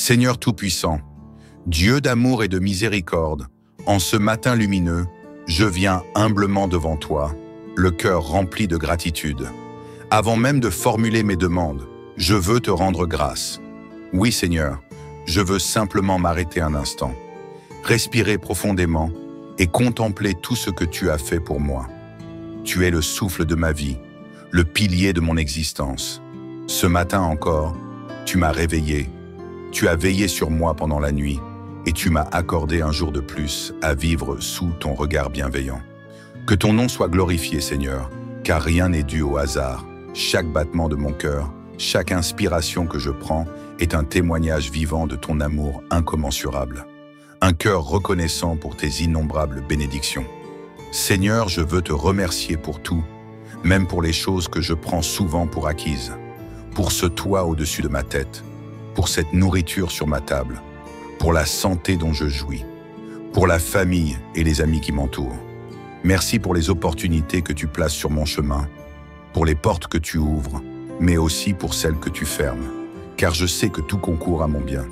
Seigneur Tout-Puissant, Dieu d'amour et de miséricorde, en ce matin lumineux, je viens humblement devant toi, le cœur rempli de gratitude. Avant même de formuler mes demandes, je veux te rendre grâce. Oui Seigneur, je veux simplement m'arrêter un instant, respirer profondément et contempler tout ce que tu as fait pour moi. Tu es le souffle de ma vie, le pilier de mon existence. Ce matin encore, tu m'as réveillé, tu as veillé sur moi pendant la nuit et tu m'as accordé un jour de plus à vivre sous ton regard bienveillant. Que ton nom soit glorifié, Seigneur, car rien n'est dû au hasard. Chaque battement de mon cœur, chaque inspiration que je prends est un témoignage vivant de ton amour incommensurable. Un cœur reconnaissant pour tes innombrables bénédictions. Seigneur, je veux te remercier pour tout, même pour les choses que je prends souvent pour acquises, pour ce toit au-dessus de ma tête, pour cette nourriture sur ma table, pour la santé dont je jouis, pour la famille et les amis qui m'entourent. Merci pour les opportunités que tu places sur mon chemin, pour les portes que tu ouvres, mais aussi pour celles que tu fermes, car je sais que tout concourt à mon bien.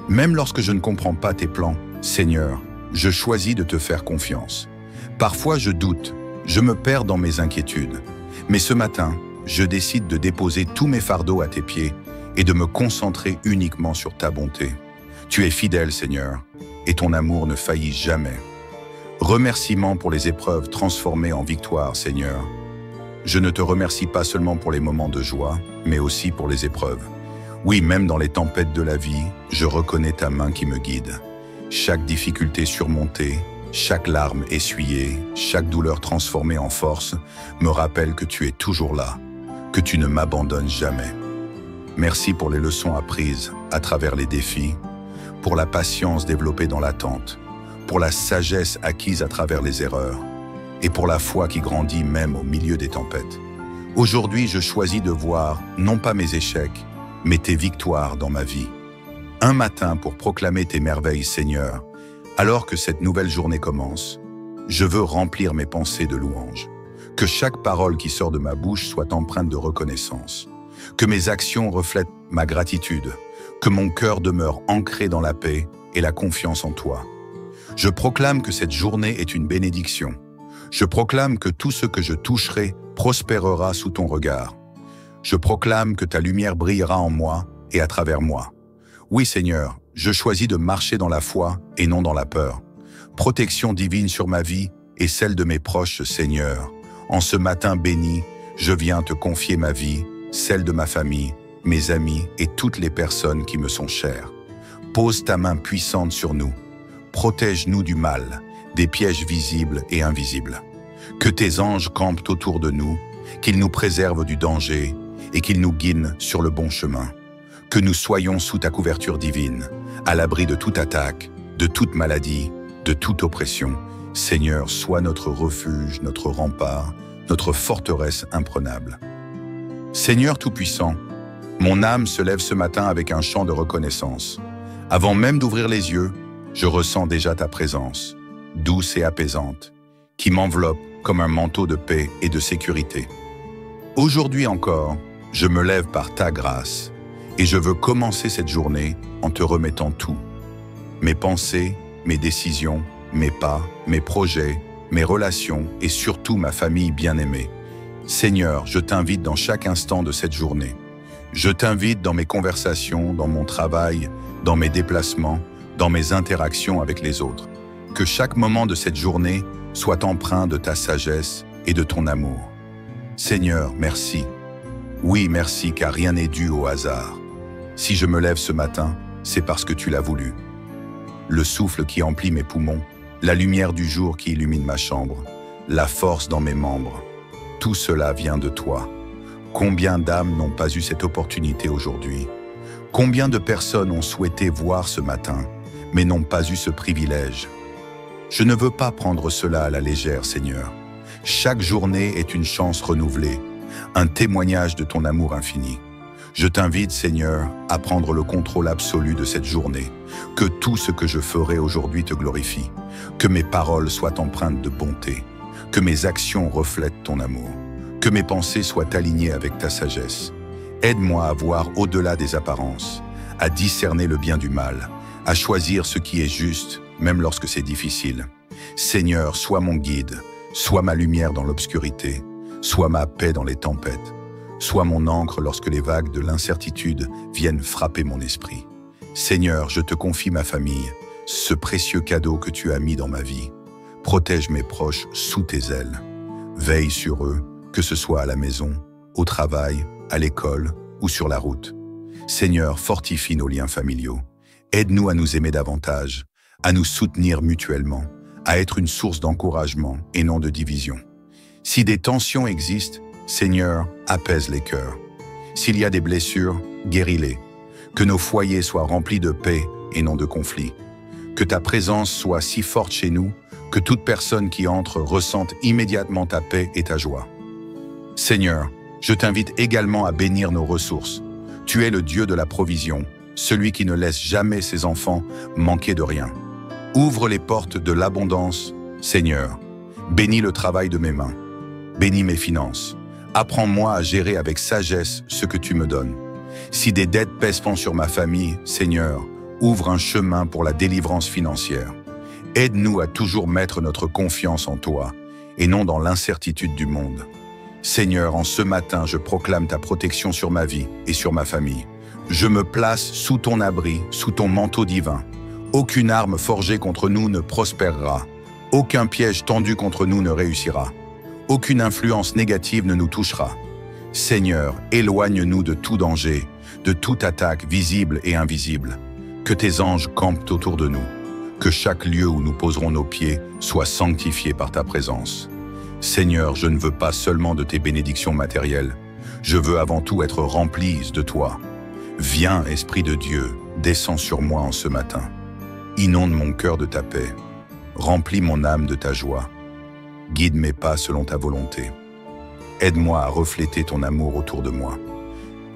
Même lorsque je ne comprends pas tes plans, Seigneur, je choisis de te faire confiance. Parfois je doute, je me perds dans mes inquiétudes, mais ce matin, je décide de déposer tous mes fardeaux à tes pieds et de me concentrer uniquement sur ta bonté. Tu es fidèle, Seigneur, et ton amour ne faillit jamais. Remerciements pour les épreuves transformées en victoire, Seigneur. Je ne te remercie pas seulement pour les moments de joie, mais aussi pour les épreuves. Oui, même dans les tempêtes de la vie, je reconnais ta main qui me guide. Chaque difficulté surmontée, chaque larme essuyée, chaque douleur transformée en force me rappelle que tu es toujours là, que tu ne m'abandonnes jamais. Merci pour les leçons apprises à travers les défis, pour la patience développée dans l'attente, pour la sagesse acquise à travers les erreurs, et pour la foi qui grandit même au milieu des tempêtes. Aujourd'hui, je choisis de voir non pas mes échecs, mais tes victoires dans ma vie. Un matin pour proclamer tes merveilles, Seigneur. Alors que cette nouvelle journée commence, je veux remplir mes pensées de louanges. Que chaque parole qui sort de ma bouche soit empreinte de reconnaissance. Que mes actions reflètent ma gratitude. Que mon cœur demeure ancré dans la paix et la confiance en toi. Je proclame que cette journée est une bénédiction. Je proclame que tout ce que je toucherai prospérera sous ton regard. Je proclame que ta lumière brillera en moi et à travers moi. Oui Seigneur, je choisis de marcher dans la foi et non dans la peur. Protection divine sur ma vie et celle de mes proches, Seigneur. En ce matin béni, je viens te confier ma vie, celle de ma famille, mes amis et toutes les personnes qui me sont chères. Pose ta main puissante sur nous. Protège-nous du mal, des pièges visibles et invisibles. Que tes anges campent autour de nous, qu'ils nous préservent du danger et qu'ils nous guident sur le bon chemin. Que nous soyons sous ta couverture divine, à l'abri de toute attaque, de toute maladie, de toute oppression. Seigneur, sois notre refuge, notre rempart, notre forteresse imprenable. Seigneur Tout-Puissant, mon âme se lève ce matin avec un chant de reconnaissance. Avant même d'ouvrir les yeux, je ressens déjà ta présence, douce et apaisante, qui m'enveloppe comme un manteau de paix et de sécurité. Aujourd'hui encore, je me lève par ta grâce et je veux commencer cette journée en te remettant tout. Mes pensées, mes décisions, mes pas, mes projets, mes relations et surtout ma famille bien-aimée. Seigneur, je t'invite dans chaque instant de cette journée. Je t'invite dans mes conversations, dans mon travail, dans mes déplacements, dans mes interactions avec les autres. Que chaque moment de cette journée soit empreint de ta sagesse et de ton amour. Seigneur, merci. Oui, merci, car rien n'est dû au hasard. Si je me lève ce matin, c'est parce que tu l'as voulu. Le souffle qui emplit mes poumons, la lumière du jour qui illumine ma chambre, la force dans mes membres, tout cela vient de toi. Combien d'âmes n'ont pas eu cette opportunité aujourd'hui? Combien de personnes ont souhaité voir ce matin, mais n'ont pas eu ce privilège? Je ne veux pas prendre cela à la légère, Seigneur. Chaque journée est une chance renouvelée, un témoignage de ton amour infini. Je t'invite, Seigneur, à prendre le contrôle absolu de cette journée. Que tout ce que je ferai aujourd'hui te glorifie. Que mes paroles soient empreintes de bonté. Que mes actions reflètent ton amour. Que mes pensées soient alignées avec ta sagesse. Aide-moi à voir au-delà des apparences, à discerner le bien du mal, à choisir ce qui est juste, même lorsque c'est difficile. Seigneur, sois mon guide, sois ma lumière dans l'obscurité, sois ma paix dans les tempêtes, sois mon ancre lorsque les vagues de l'incertitude viennent frapper mon esprit. Seigneur, je te confie ma famille, ce précieux cadeau que tu as mis dans ma vie. Protège mes proches sous tes ailes. Veille sur eux, que ce soit à la maison, au travail, à l'école ou sur la route. Seigneur, fortifie nos liens familiaux. Aide-nous à nous aimer davantage, à nous soutenir mutuellement, à être une source d'encouragement et non de division. Si des tensions existent, Seigneur, apaise les cœurs. S'il y a des blessures, guéris-les. Que nos foyers soient remplis de paix et non de conflits. Que ta présence soit si forte chez nous que toute personne qui entre ressente immédiatement ta paix et ta joie. Seigneur, je t'invite également à bénir nos ressources. Tu es le Dieu de la provision, celui qui ne laisse jamais ses enfants manquer de rien. Ouvre les portes de l'abondance, Seigneur. Bénis le travail de mes mains. Bénis mes finances. Apprends-moi à gérer avec sagesse ce que tu me donnes. Si des dettes pèsent sur ma famille, Seigneur, ouvre un chemin pour la délivrance financière. Aide-nous à toujours mettre notre confiance en toi et non dans l'incertitude du monde. Seigneur, en ce matin, je proclame ta protection sur ma vie et sur ma famille. Je me place sous ton abri, sous ton manteau divin. Aucune arme forgée contre nous ne prospérera. Aucun piège tendu contre nous ne réussira. Aucune influence négative ne nous touchera. Seigneur, éloigne-nous de tout danger, de toute attaque visible et invisible. Que tes anges campent autour de nous. Que chaque lieu où nous poserons nos pieds soit sanctifié par ta présence. Seigneur, je ne veux pas seulement de tes bénédictions matérielles. Je veux avant tout être rempli de toi. Viens, Esprit de Dieu, descends sur moi en ce matin. Inonde mon cœur de ta paix. Remplis mon âme de ta joie. Guide mes pas selon ta volonté. Aide-moi à refléter ton amour autour de moi.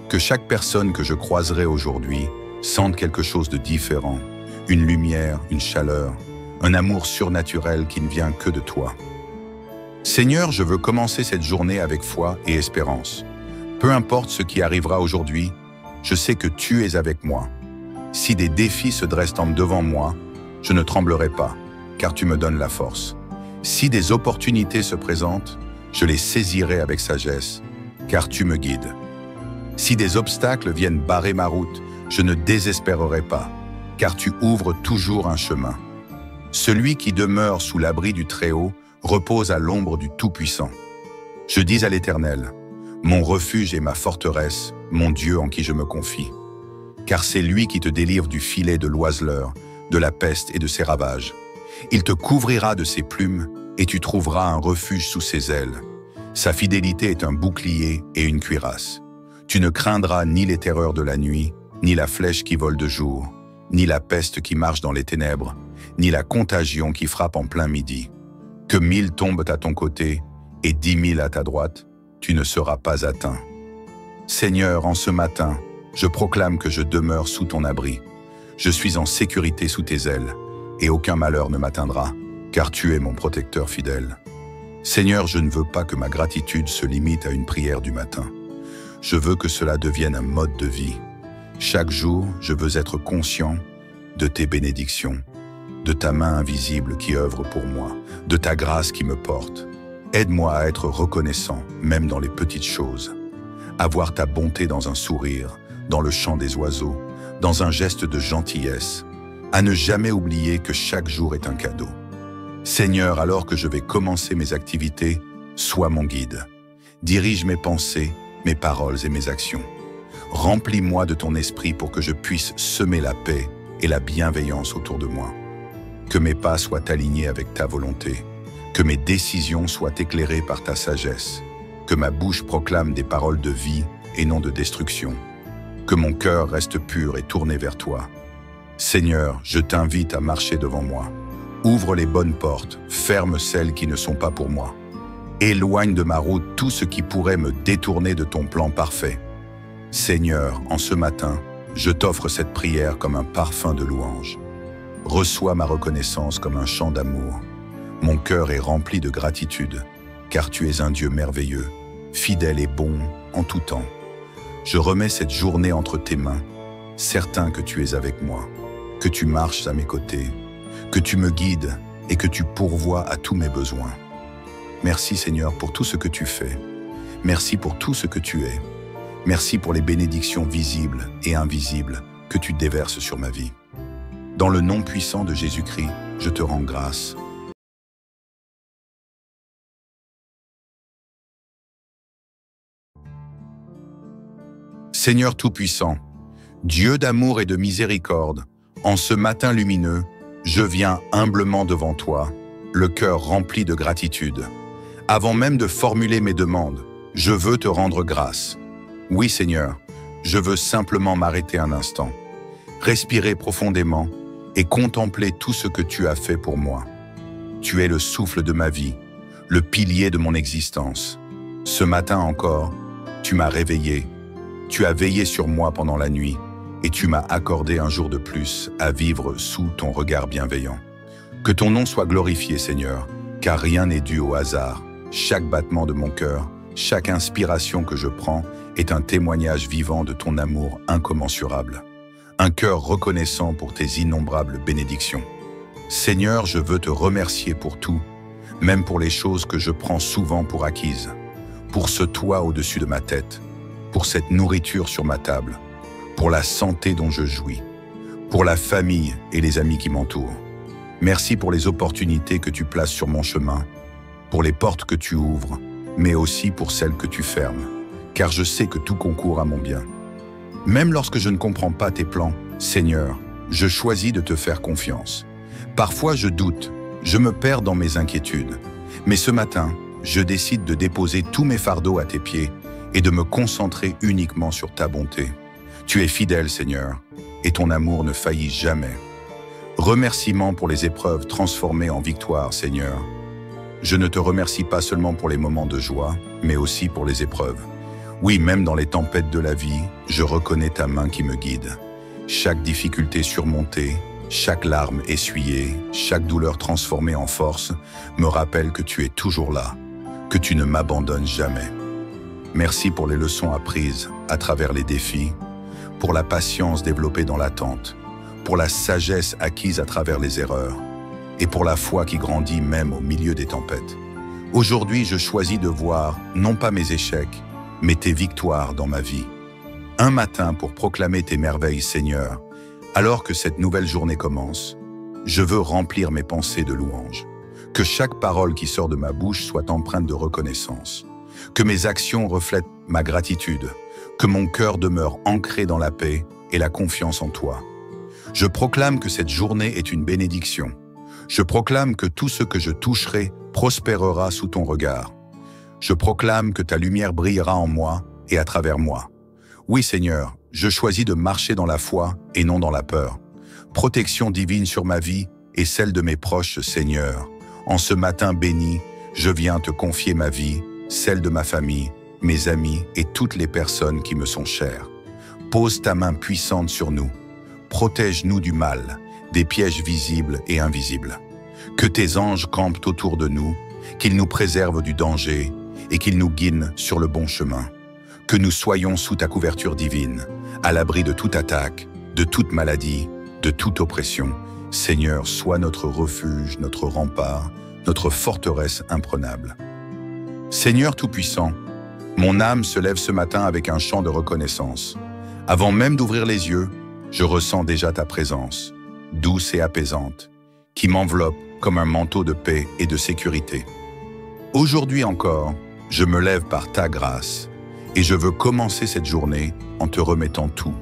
Que chaque personne que je croiserai aujourd'hui sente quelque chose de différent. Une lumière, une chaleur, un amour surnaturel qui ne vient que de toi. Seigneur, je veux commencer cette journée avec foi et espérance. Peu importe ce qui arrivera aujourd'hui, je sais que tu es avec moi. Si des défis se dressent devant moi, je ne tremblerai pas, car tu me donnes la force. Si des opportunités se présentent, je les saisirai avec sagesse, car tu me guides. Si des obstacles viennent barrer ma route, je ne désespérerai pas, car tu ouvres toujours un chemin. Celui qui demeure sous l'abri du Très-Haut repose à l'ombre du Tout-Puissant. Je dis à l'Éternel, mon refuge et ma forteresse, mon Dieu en qui je me confie. Car c'est lui qui te délivre du filet de l'oiseleur, de la peste et de ses ravages. Il te couvrira de ses plumes et tu trouveras un refuge sous ses ailes. Sa fidélité est un bouclier et une cuirasse. Tu ne craindras ni les terreurs de la nuit, ni la flèche qui vole de jour, ni la peste qui marche dans les ténèbres, ni la contagion qui frappe en plein midi. Que 1000 tombent à ton côté et 10 000 à ta droite, tu ne seras pas atteint. Seigneur, en ce matin, je proclame que je demeure sous ton abri. Je suis en sécurité sous tes ailes, et aucun malheur ne m'atteindra, car tu es mon protecteur fidèle. Seigneur, je ne veux pas que ma gratitude se limite à une prière du matin. Je veux que cela devienne un mode de vie. Chaque jour, je veux être conscient de tes bénédictions, de ta main invisible qui œuvre pour moi, de ta grâce qui me porte. Aide-moi à être reconnaissant, même dans les petites choses. À voir ta bonté dans un sourire, dans le chant des oiseaux, dans un geste de gentillesse, à ne jamais oublier que chaque jour est un cadeau. Seigneur, alors que je vais commencer mes activités, sois mon guide. Dirige mes pensées, mes paroles et mes actions. Remplis-moi de ton esprit pour que je puisse semer la paix et la bienveillance autour de moi. Que mes pas soient alignés avec ta volonté, que mes décisions soient éclairées par ta sagesse, que ma bouche proclame des paroles de vie et non de destruction, que mon cœur reste pur et tourné vers toi. Seigneur, je t'invite à marcher devant moi. Ouvre les bonnes portes, ferme celles qui ne sont pas pour moi. Éloigne de ma route tout ce qui pourrait me détourner de ton plan parfait. Seigneur, en ce matin, je t'offre cette prière comme un parfum de louange. Reçois ma reconnaissance comme un chant d'amour. Mon cœur est rempli de gratitude, car tu es un Dieu merveilleux, fidèle et bon en tout temps. Je remets cette journée entre tes mains. certain que tu es avec moi, que tu marches à mes côtés, que tu me guides et que tu pourvois à tous mes besoins. Merci Seigneur pour tout ce que tu fais. Merci pour tout ce que tu es. Merci pour les bénédictions visibles et invisibles que tu déverses sur ma vie. Dans le nom puissant de Jésus-Christ, je te rends grâce. Seigneur Tout-Puissant, Dieu d'amour et de miséricorde, en ce matin lumineux, je viens humblement devant toi, le cœur rempli de gratitude. Avant même de formuler mes demandes, je veux te rendre grâce. Oui Seigneur, je veux simplement m'arrêter un instant, respirer profondément et contempler tout ce que tu as fait pour moi. Tu es le souffle de ma vie, le pilier de mon existence. Ce matin encore, tu m'as réveillé, tu as veillé sur moi pendant la nuit et tu m'as accordé un jour de plus à vivre sous ton regard bienveillant. Que ton nom soit glorifié, Seigneur, car rien n'est dû au hasard. Chaque battement de mon cœur, chaque inspiration que je prends est un témoignage vivant de ton amour incommensurable. Un cœur reconnaissant pour tes innombrables bénédictions. Seigneur, je veux te remercier pour tout, même pour les choses que je prends souvent pour acquises, pour ce toit au-dessus de ma tête, pour cette nourriture sur ma table, pour la santé dont je jouis, pour la famille et les amis qui m'entourent. Merci pour les opportunités que tu places sur mon chemin, pour les portes que tu ouvres, mais aussi pour celles que tu fermes, car je sais que tout concourt à mon bien. Même lorsque je ne comprends pas tes plans, Seigneur, je choisis de te faire confiance. Parfois je doute, je me perds dans mes inquiétudes, mais ce matin, je décide de déposer tous mes fardeaux à tes pieds et de me concentrer uniquement sur ta bonté. Tu es fidèle, Seigneur, et ton amour ne faillit jamais. Remerciements pour les épreuves transformées en victoire, Seigneur. Je ne te remercie pas seulement pour les moments de joie, mais aussi pour les épreuves. Oui, même dans les tempêtes de la vie, je reconnais ta main qui me guide. Chaque difficulté surmontée, chaque larme essuyée, chaque douleur transformée en force me rappelle que tu es toujours là, que tu ne m'abandonnes jamais. Merci pour les leçons apprises à travers les défis, pour la patience développée dans l'attente, pour la sagesse acquise à travers les erreurs, et pour la foi qui grandit même au milieu des tempêtes. Aujourd'hui, je choisis de voir non pas mes échecs, mais tes victoires dans ma vie. Un matin pour proclamer tes merveilles, Seigneur, alors que cette nouvelle journée commence, je veux remplir mes pensées de louanges. Que chaque parole qui sort de ma bouche soit empreinte de reconnaissance. Que mes actions reflètent ma gratitude. Que mon cœur demeure ancré dans la paix et la confiance en toi. Je proclame que cette journée est une bénédiction. Je proclame que tout ce que je toucherai prospérera sous ton regard. Je proclame que ta lumière brillera en moi et à travers moi. Oui Seigneur, je choisis de marcher dans la foi et non dans la peur. Protection divine sur ma vie et celle de mes proches, Seigneur. En ce matin béni, je viens te confier ma vie, celle de ma famille, mes amis et toutes les personnes qui me sont chères. Pose ta main puissante sur nous. Protège-nous du mal, des pièges visibles et invisibles. Que tes anges campent autour de nous, qu'ils nous préservent du danger et qu'ils nous guident sur le bon chemin. Que nous soyons sous ta couverture divine, à l'abri de toute attaque, de toute maladie, de toute oppression. Seigneur, sois notre refuge, notre rempart, notre forteresse imprenable. Seigneur Tout-Puissant, mon âme se lève ce matin avec un chant de reconnaissance. Avant même d'ouvrir les yeux, je ressens déjà ta présence, douce et apaisante, qui m'enveloppe comme un manteau de paix et de sécurité. Aujourd'hui encore, je me lève par ta grâce et je veux commencer cette journée en te remettant tout.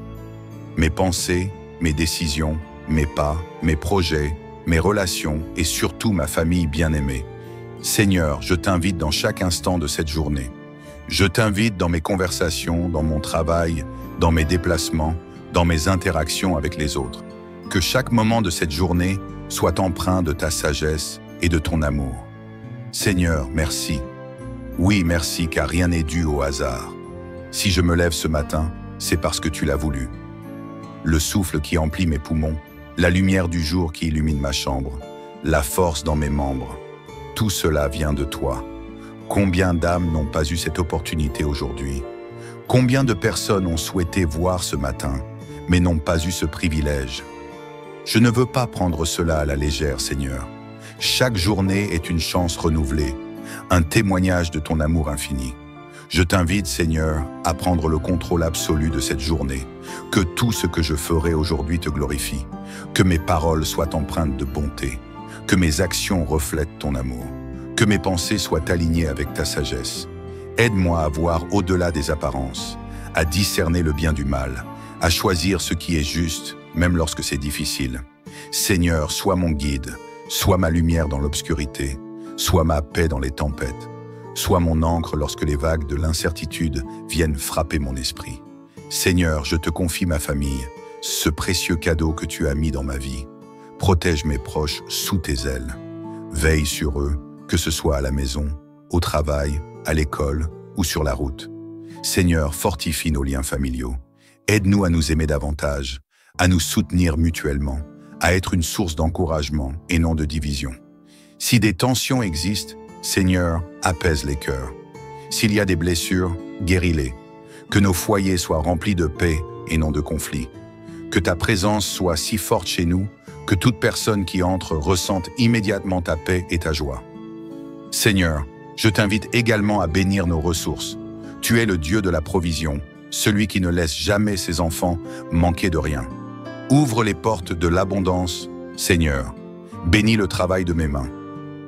Mes pensées, mes décisions, mes pas, mes projets, mes relations et surtout ma famille bien-aimée. Seigneur, je t'invite dans chaque instant de cette journée. Je t'invite dans mes conversations, dans mon travail, dans mes déplacements, dans mes interactions avec les autres. Que chaque moment de cette journée soit empreint de ta sagesse et de ton amour. Seigneur, merci. Oui, merci, car rien n'est dû au hasard. Si je me lève ce matin, c'est parce que tu l'as voulu. Le souffle qui emplit mes poumons, la lumière du jour qui illumine ma chambre, la force dans mes membres, tout cela vient de toi. Combien d'âmes n'ont pas eu cette opportunité aujourd'hui? Combien de personnes ont souhaité voir ce matin, mais n'ont pas eu ce privilège. Je ne veux pas prendre cela à la légère, Seigneur. Chaque journée est une chance renouvelée, un témoignage de ton amour infini. Je t'invite, Seigneur, à prendre le contrôle absolu de cette journée. Que tout ce que je ferai aujourd'hui te glorifie. Que mes paroles soient empreintes de bonté. Que mes actions reflètent ton amour. Que mes pensées soient alignées avec ta sagesse. Aide-moi à voir au-delà des apparences, à discerner le bien du mal, à choisir ce qui est juste, même lorsque c'est difficile. Seigneur, sois mon guide, sois ma lumière dans l'obscurité, sois ma paix dans les tempêtes. Sois mon ancre lorsque les vagues de l'incertitude viennent frapper mon esprit. Seigneur, je te confie ma famille, ce précieux cadeau que tu as mis dans ma vie. Protège mes proches sous tes ailes. Veille sur eux, que ce soit à la maison, au travail, à l'école ou sur la route. Seigneur, fortifie nos liens familiaux. Aide-nous à nous aimer davantage, à nous soutenir mutuellement, à être une source d'encouragement et non de division. Si des tensions existent, Seigneur, apaise les cœurs. S'il y a des blessures, guéris-les. Que nos foyers soient remplis de paix et non de conflits. Que ta présence soit si forte chez nous que toute personne qui entre ressente immédiatement ta paix et ta joie. Seigneur, je t'invite également à bénir nos ressources. Tu es le Dieu de la provision, celui qui ne laisse jamais ses enfants manquer de rien. Ouvre les portes de l'abondance, Seigneur. Bénis le travail de mes mains.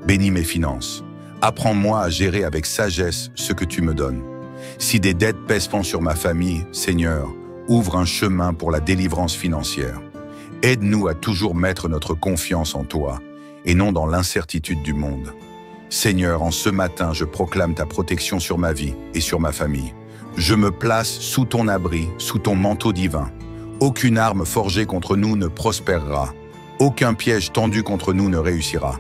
Bénis mes finances. Apprends-moi à gérer avec sagesse ce que tu me donnes. Si des dettes pèseront sur ma famille, Seigneur, ouvre un chemin pour la délivrance financière. Aide-nous à toujours mettre notre confiance en toi et non dans l'incertitude du monde. Seigneur, en ce matin, je proclame ta protection sur ma vie et sur ma famille. Je me place sous ton abri, sous ton manteau divin. Aucune arme forgée contre nous ne prospérera. Aucun piège tendu contre nous ne réussira.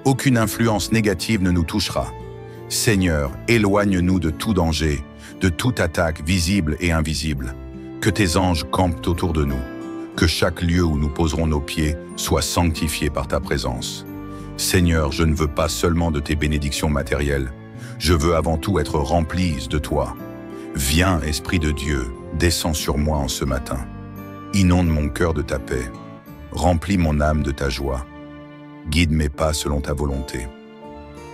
Aucune influence négative ne nous touchera. Seigneur, éloigne-nous de tout danger, de toute attaque visible et invisible. Que tes anges campent autour de nous. Que chaque lieu où nous poserons nos pieds soit sanctifié par ta présence. Seigneur, je ne veux pas seulement de tes bénédictions matérielles. Je veux avant tout être rempli de toi. Viens, Esprit de Dieu, descends sur moi en ce matin. Inonde mon cœur de ta paix. Remplis mon âme de ta joie. Guide mes pas selon ta volonté.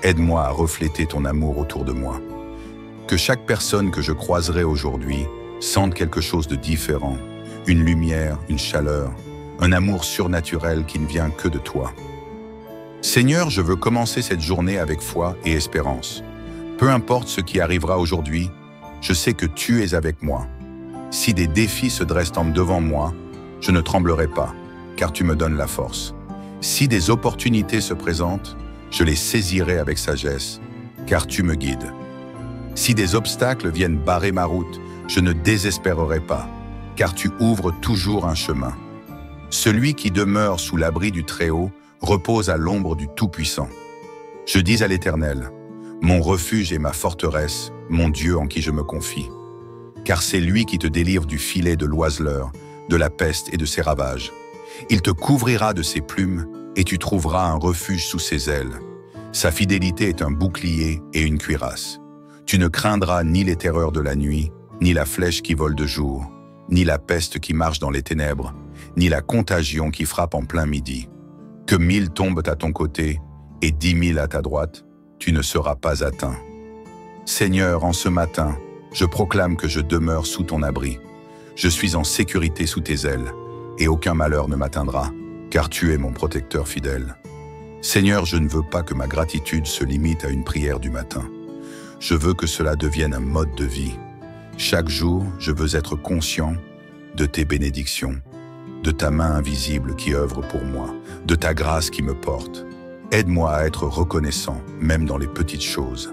Aide-moi à refléter ton amour autour de moi. Que chaque personne que je croiserai aujourd'hui sente quelque chose de différent, une lumière, une chaleur, un amour surnaturel qui ne vient que de toi. Seigneur, je veux commencer cette journée avec foi et espérance. Peu importe ce qui arrivera aujourd'hui, je sais que tu es avec moi. Si des défis se dressent devant moi, je ne tremblerai pas, car tu me donnes la force. Si des opportunités se présentent, je les saisirai avec sagesse, car tu me guides. Si des obstacles viennent barrer ma route, je ne désespérerai pas, car tu ouvres toujours un chemin. Celui qui demeure sous l'abri du Très-Haut repose à l'ombre du Tout-Puissant. Je dis à l'Éternel, mon refuge et ma forteresse, mon Dieu en qui je me confie. Car c'est lui qui te délivre du filet de l'oiseleur, de la peste et de ses ravages. Il te couvrira de ses plumes et tu trouveras un refuge sous ses ailes. Sa fidélité est un bouclier et une cuirasse. Tu ne craindras ni les terreurs de la nuit, ni la flèche qui vole de jour, ni la peste qui marche dans les ténèbres, ni la contagion qui frappe en plein midi. Que 1000 tombent à ton côté et 10 000 à ta droite, tu ne seras pas atteint. Seigneur, en ce matin, je proclame que je demeure sous ton abri. Je suis en sécurité sous tes ailes, et aucun malheur ne m'atteindra, car tu es mon protecteur fidèle. Seigneur, je ne veux pas que ma gratitude se limite à une prière du matin. Je veux que cela devienne un mode de vie. Chaque jour, je veux être conscient de tes bénédictions, de ta main invisible qui œuvre pour moi, de ta grâce qui me porte. Aide-moi à être reconnaissant, même dans les petites choses.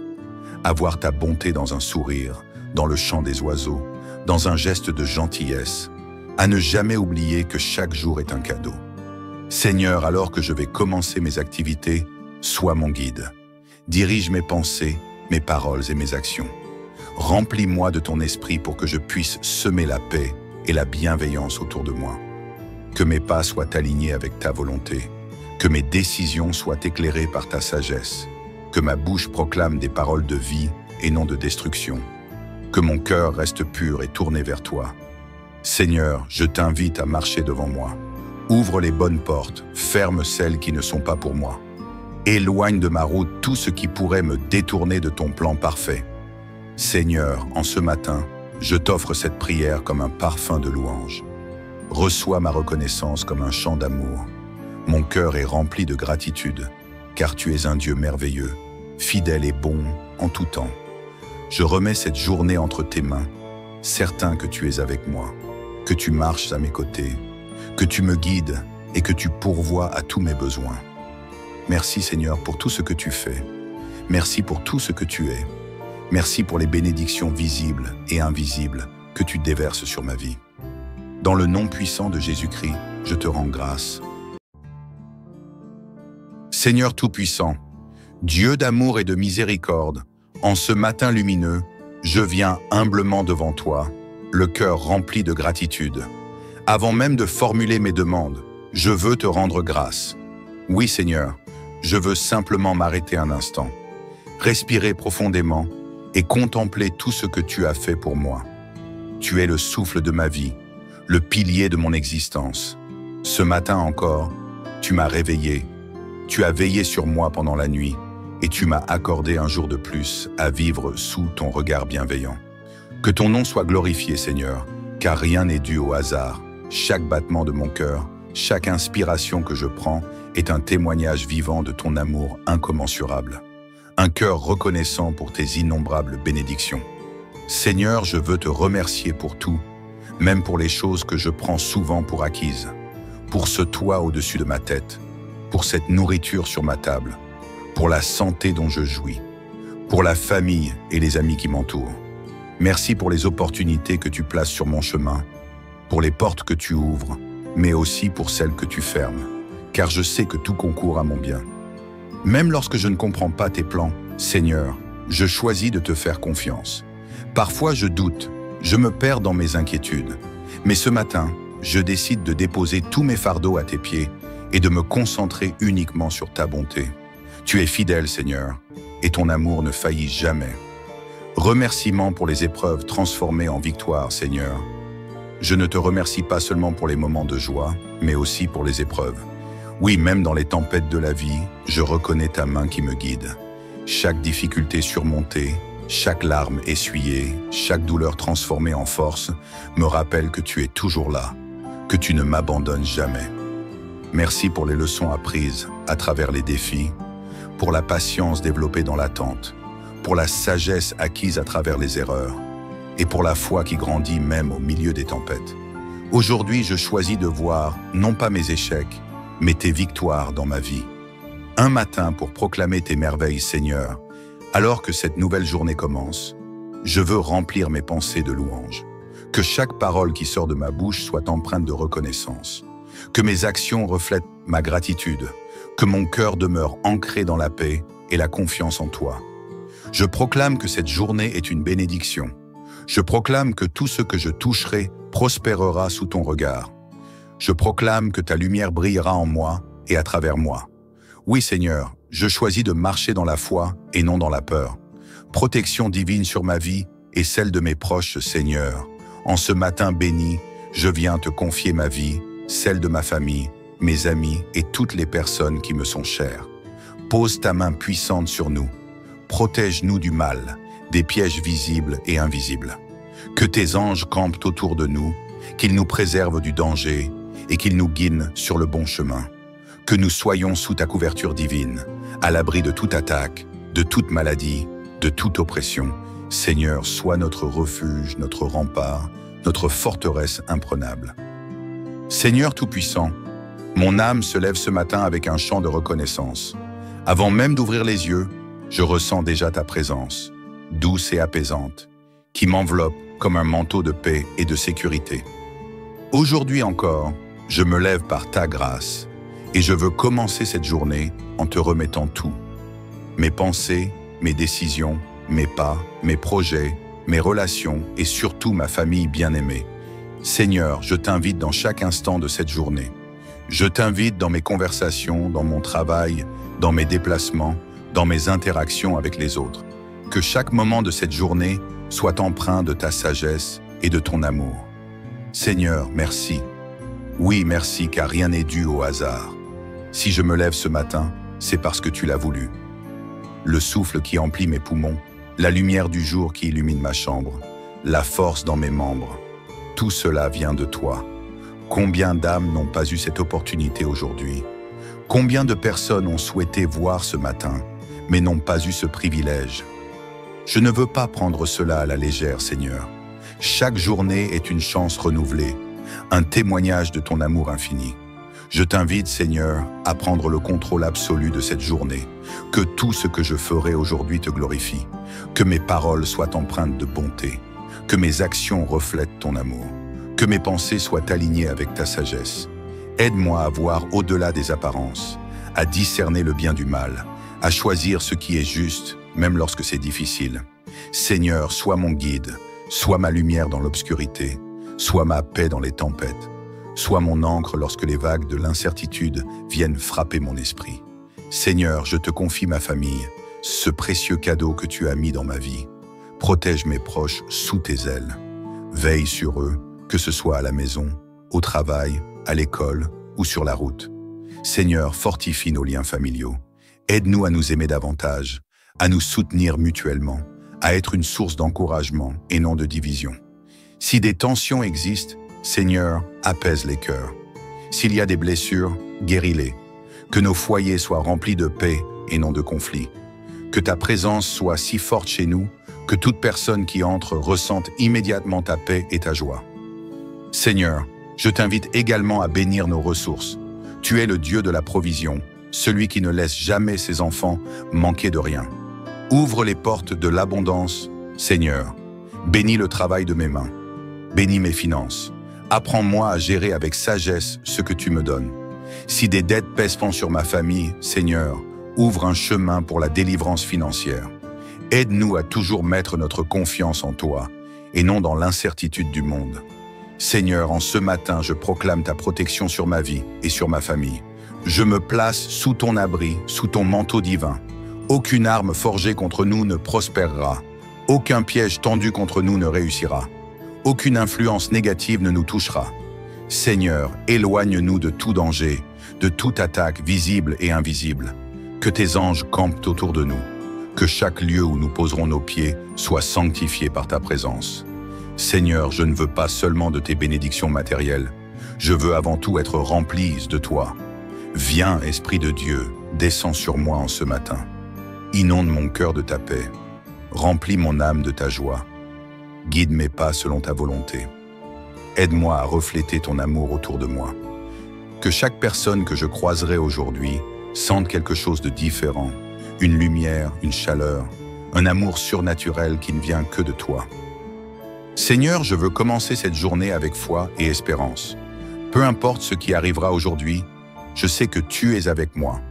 À voir ta bonté dans un sourire, dans le chant des oiseaux, dans un geste de gentillesse, à ne jamais oublier que chaque jour est un cadeau. Seigneur, alors que je vais commencer mes activités, sois mon guide. Dirige mes pensées, mes paroles et mes actions. Remplis-moi de ton esprit pour que je puisse semer la paix et la bienveillance autour de moi. Que mes pas soient alignés avec ta volonté, que mes décisions soient éclairées par ta sagesse, que ma bouche proclame des paroles de vie et non de destruction, que mon cœur reste pur et tourné vers toi. Seigneur, je t'invite à marcher devant moi. Ouvre les bonnes portes, ferme celles qui ne sont pas pour moi. Éloigne de ma route tout ce qui pourrait me détourner de ton plan parfait. Seigneur, en ce matin, je t'offre cette prière comme un parfum de louange. Reçois ma reconnaissance comme un chant d'amour. Mon cœur est rempli de gratitude, car tu es un Dieu merveilleux, fidèle et bon en tout temps. Je remets cette journée entre tes mains, certain que tu es avec moi, que tu marches à mes côtés, que tu me guides et que tu pourvois à tous mes besoins. Merci Seigneur pour tout ce que tu fais. Merci pour tout ce que tu es. Merci pour les bénédictions visibles et invisibles que tu déverses sur ma vie. Dans le nom puissant de Jésus-Christ, je te rends grâce. Seigneur Tout-Puissant, Dieu d'amour et de miséricorde, en ce matin lumineux, je viens humblement devant toi, le cœur rempli de gratitude. Avant même de formuler mes demandes, je veux te rendre grâce. Oui Seigneur, je veux simplement m'arrêter un instant, respirer profondément et contempler tout ce que tu as fait pour moi. Tu es le souffle de ma vie, le pilier de mon existence. Ce matin encore, tu m'as réveillé, tu as veillé sur moi pendant la nuit et tu m'as accordé un jour de plus à vivre sous ton regard bienveillant. Que ton nom soit glorifié, Seigneur, car rien n'est dû au hasard. Chaque battement de mon cœur, chaque inspiration que je prends est un témoignage vivant de ton amour incommensurable. Un cœur reconnaissant pour tes innombrables bénédictions. Seigneur, je veux te remercier pour tout, même pour les choses que je prends souvent pour acquises, pour ce toit au-dessus de ma tête, pour cette nourriture sur ma table, pour la santé dont je jouis, pour la famille et les amis qui m'entourent. Merci pour les opportunités que tu places sur mon chemin, pour les portes que tu ouvres, mais aussi pour celles que tu fermes, car je sais que tout concourt à mon bien. Même lorsque je ne comprends pas tes plans, Seigneur, je choisis de te faire confiance. Parfois je doute, je me perds dans mes inquiétudes, mais ce matin, je décide de déposer tous mes fardeaux à tes pieds et de me concentrer uniquement sur ta bonté. Tu es fidèle, Seigneur, et ton amour ne faillit jamais. Remerciements pour les épreuves transformées en victoire, Seigneur. Je ne te remercie pas seulement pour les moments de joie, mais aussi pour les épreuves. Oui, même dans les tempêtes de la vie, je reconnais ta main qui me guide. Chaque difficulté surmontée, chaque larme essuyée, chaque douleur transformée en force me rappelle que tu es toujours là, que tu ne m'abandonnes jamais. Merci pour les leçons apprises à travers les défis, pour la patience développée dans l'attente, pour la sagesse acquise à travers les erreurs, et pour la foi qui grandit même au milieu des tempêtes. Aujourd'hui, je choisis de voir non pas mes échecs, mais tes victoires dans ma vie. Un matin pour proclamer tes merveilles, Seigneur. Alors que cette nouvelle journée commence, je veux remplir mes pensées de louanges. Que chaque parole qui sort de ma bouche soit empreinte de reconnaissance. Que mes actions reflètent ma gratitude. Que mon cœur demeure ancré dans la paix et la confiance en toi. Je proclame que cette journée est une bénédiction. Je proclame que tout ce que je toucherai prospérera sous ton regard. Je proclame que ta lumière brillera en moi et à travers moi. Oui, Seigneur, je choisis de marcher dans la foi et non dans la peur. Protection divine sur ma vie et celle de mes proches, Seigneur. En ce matin béni, je viens te confier ma vie, celle de ma famille, mes amis et toutes les personnes qui me sont chères. Pose ta main puissante sur nous. Protège-nous du mal, des pièges visibles et invisibles. Que tes anges campent autour de nous, qu'ils nous préservent du danger et qu'ils nous guident sur le bon chemin. Que nous soyons sous ta couverture divine, à l'abri de toute attaque, de toute maladie, de toute oppression. Seigneur, sois notre refuge, notre rempart, notre forteresse imprenable. Seigneur Tout-Puissant, mon âme se lève ce matin avec un chant de reconnaissance. Avant même d'ouvrir les yeux, je ressens déjà ta présence, douce et apaisante, qui m'enveloppe comme un manteau de paix et de sécurité. Aujourd'hui encore, je me lève par ta grâce et je veux commencer cette journée en te remettant tout. Mes pensées, mes décisions, mes pas, mes projets, mes relations et surtout ma famille bien-aimée. Seigneur, je t'invite dans chaque instant de cette journée. Je t'invite dans mes conversations, dans mon travail, dans mes déplacements, dans mes interactions avec les autres. Que chaque moment de cette journée soit empreint de ta sagesse et de ton amour. Seigneur, merci. Oui, merci, car rien n'est dû au hasard. Si je me lève ce matin, c'est parce que tu l'as voulu. Le souffle qui emplit mes poumons, la lumière du jour qui illumine ma chambre, la force dans mes membres, tout cela vient de toi. Combien d'âmes n'ont pas eu cette opportunité aujourd'hui? Combien de personnes ont souhaité voir ce matin, mais n'ont pas eu ce privilège? Je ne veux pas prendre cela à la légère, Seigneur. Chaque journée est une chance renouvelée, un témoignage de ton amour infini. Je t'invite, Seigneur, à prendre le contrôle absolu de cette journée, que tout ce que je ferai aujourd'hui te glorifie, que mes paroles soient empreintes de bonté, que mes actions reflètent ton amour, que mes pensées soient alignées avec ta sagesse. Aide-moi à voir au-delà des apparences, à discerner le bien du mal, à choisir ce qui est juste, même lorsque c'est difficile. Seigneur, sois mon guide, sois ma lumière dans l'obscurité, sois ma paix dans les tempêtes, sois mon ancre lorsque les vagues de l'incertitude viennent frapper mon esprit. Seigneur, je te confie ma famille, ce précieux cadeau que tu as mis dans ma vie. Protège mes proches sous tes ailes. Veille sur eux, que ce soit à la maison, au travail, à l'école ou sur la route. Seigneur, fortifie nos liens familiaux. Aide-nous à nous aimer davantage, à nous soutenir mutuellement, à être une source d'encouragement et non de division. Si des tensions existent, Seigneur, apaise les cœurs. S'il y a des blessures, guéris-les. Que nos foyers soient remplis de paix et non de conflits. Que ta présence soit si forte chez nous que toute personne qui entre ressente immédiatement ta paix et ta joie. Seigneur, je t'invite également à bénir nos ressources. Tu es le Dieu de la provision, celui qui ne laisse jamais ses enfants manquer de rien. Ouvre les portes de l'abondance, Seigneur. Bénis le travail de mes mains. Bénis mes finances. Apprends-moi à gérer avec sagesse ce que tu me donnes. Si des dettes pèsent sur ma famille, Seigneur, ouvre un chemin pour la délivrance financière. Aide-nous à toujours mettre notre confiance en toi et non dans l'incertitude du monde. Seigneur, en ce matin, je proclame ta protection sur ma vie et sur ma famille. Je me place sous ton abri, sous ton manteau divin. Aucune arme forgée contre nous ne prospérera. Aucun piège tendu contre nous ne réussira. Aucune influence négative ne nous touchera. Seigneur, éloigne-nous de tout danger, de toute attaque visible et invisible. Que tes anges campent autour de nous. Que chaque lieu où nous poserons nos pieds soit sanctifié par ta présence. Seigneur, je ne veux pas seulement de tes bénédictions matérielles. Je veux avant tout être rempli de toi. Viens, Esprit de Dieu, descends sur moi en ce matin. Inonde mon cœur de ta paix. Remplis mon âme de ta joie. Guide mes pas selon ta volonté. Aide-moi à refléter ton amour autour de moi. Que chaque personne que je croiserai aujourd'hui sente quelque chose de différent. Une lumière, une chaleur, un amour surnaturel qui ne vient que de toi. Seigneur, je veux commencer cette journée avec foi et espérance. Peu importe ce qui arrivera aujourd'hui, je sais que tu es avec moi.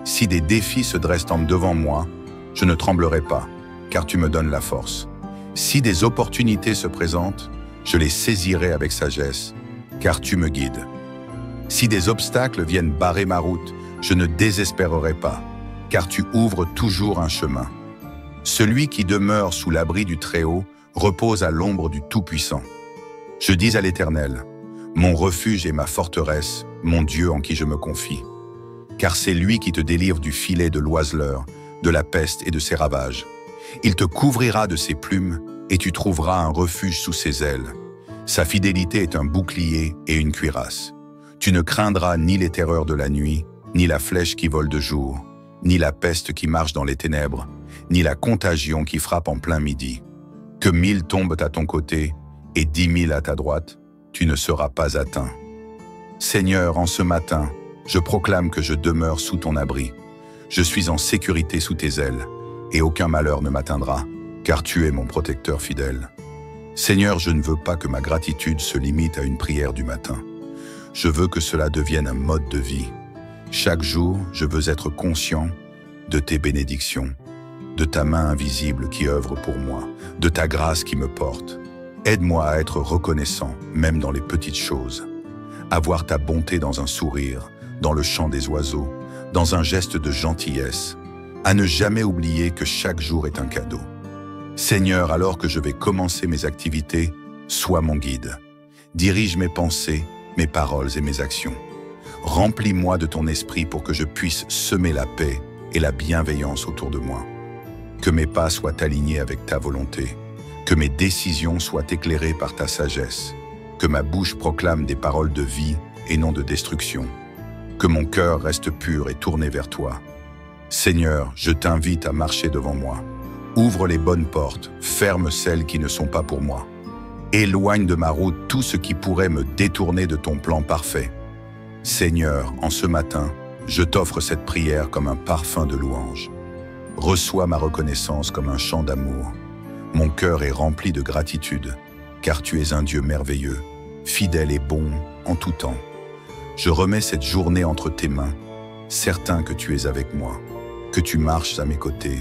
Si des défis se dressent devant moi, je ne tremblerai pas, car tu me donnes la force. Si des opportunités se présentent, je les saisirai avec sagesse, car tu me guides. Si des obstacles viennent barrer ma route, je ne désespérerai pas, car tu ouvres toujours un chemin. Celui qui demeure sous l'abri du Très-Haut repose à l'ombre du Tout-Puissant. Je dis à l'Éternel, mon refuge et ma forteresse, mon Dieu en qui je me confie. Car c'est lui qui te délivre du filet de l'oiseleur, de la peste et de ses ravages. Il te couvrira de ses plumes et tu trouveras un refuge sous ses ailes. Sa fidélité est un bouclier et une cuirasse. Tu ne craindras ni les terreurs de la nuit, ni la flèche qui vole de jour, ni la peste qui marche dans les ténèbres, ni la contagion qui frappe en plein midi. Que 1000 tombent à ton côté et 10 000 à ta droite, tu ne seras pas atteint. Seigneur, en ce matin, je proclame que je demeure sous ton abri. Je suis en sécurité sous tes ailes, et aucun malheur ne m'atteindra, car tu es mon protecteur fidèle. Seigneur, je ne veux pas que ma gratitude se limite à une prière du matin. Je veux que cela devienne un mode de vie. Chaque jour, je veux être conscient de tes bénédictions, de ta main invisible qui œuvre pour moi, de ta grâce qui me porte. Aide-moi à être reconnaissant, même dans les petites choses. À voir ta bonté dans un sourire, dans le chant des oiseaux, dans un geste de gentillesse, à ne jamais oublier que chaque jour est un cadeau. Seigneur, alors que je vais commencer mes activités, sois mon guide. Dirige mes pensées, mes paroles et mes actions. Remplis-moi de ton esprit pour que je puisse semer la paix et la bienveillance autour de moi. Que mes pas soient alignés avec ta volonté, que mes décisions soient éclairées par ta sagesse, que ma bouche proclame des paroles de vie et non de destruction, que mon cœur reste pur et tourné vers toi. Seigneur, je t'invite à marcher devant moi. Ouvre les bonnes portes, ferme celles qui ne sont pas pour moi. Éloigne de ma route tout ce qui pourrait me détourner de ton plan parfait. Seigneur, en ce matin, je t'offre cette prière comme un parfum de louange. Reçois ma reconnaissance comme un chant d'amour. Mon cœur est rempli de gratitude, car tu es un Dieu merveilleux, fidèle et bon en tout temps. Je remets cette journée entre tes mains, certain que tu es avec moi, que tu marches à mes côtés,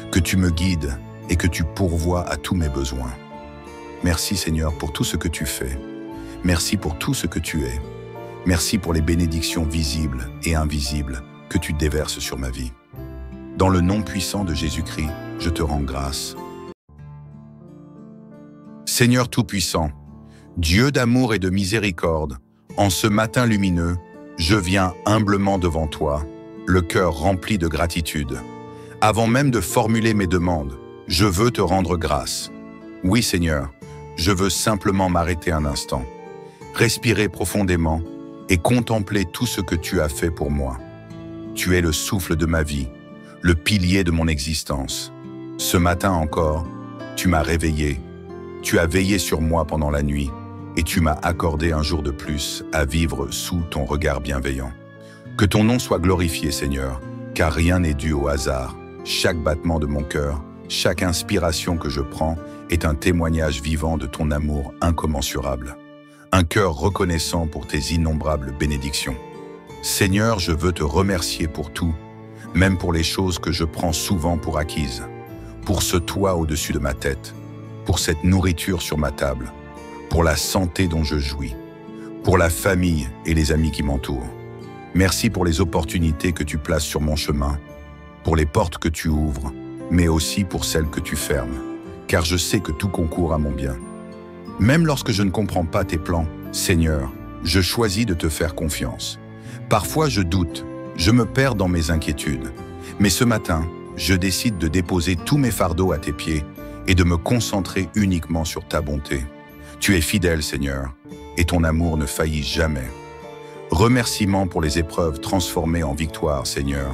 que tu me guides et que tu pourvois à tous mes besoins. Merci Seigneur pour tout ce que tu fais. Merci pour tout ce que tu es. Merci pour les bénédictions visibles et invisibles que tu déverses sur ma vie. Dans le nom puissant de Jésus-Christ, je te rends grâce. Seigneur Tout-Puissant, Dieu d'amour et de miséricorde, en ce matin lumineux, je viens humblement devant toi, le cœur rempli de gratitude. Avant même de formuler mes demandes, je veux te rendre grâce. Oui Seigneur, je veux simplement m'arrêter un instant, respirer profondément et contempler tout ce que tu as fait pour moi. Tu es le souffle de ma vie, le pilier de mon existence. Ce matin encore, tu m'as réveillé, tu as veillé sur moi pendant la nuit et tu m'as accordé un jour de plus à vivre sous ton regard bienveillant. Que ton nom soit glorifié, Seigneur, car rien n'est dû au hasard. Chaque battement de mon cœur, chaque inspiration que je prends est un témoignage vivant de ton amour incommensurable. Un cœur reconnaissant pour tes innombrables bénédictions. Seigneur, je veux te remercier pour tout, même pour les choses que je prends souvent pour acquises, pour ce toit au-dessus de ma tête, pour cette nourriture sur ma table, pour la santé dont je jouis, pour la famille et les amis qui m'entourent. Merci pour les opportunités que tu places sur mon chemin, pour les portes que tu ouvres, mais aussi pour celles que tu fermes, car je sais que tout concourt à mon bien. Même lorsque je ne comprends pas tes plans, Seigneur, je choisis de te faire confiance. Parfois je doute, je me perds dans mes inquiétudes, mais ce matin, je décide de déposer tous mes fardeaux à tes pieds et de me concentrer uniquement sur ta bonté. Tu es fidèle, Seigneur, et ton amour ne faillit jamais. Remerciements pour les épreuves transformées en victoire, Seigneur.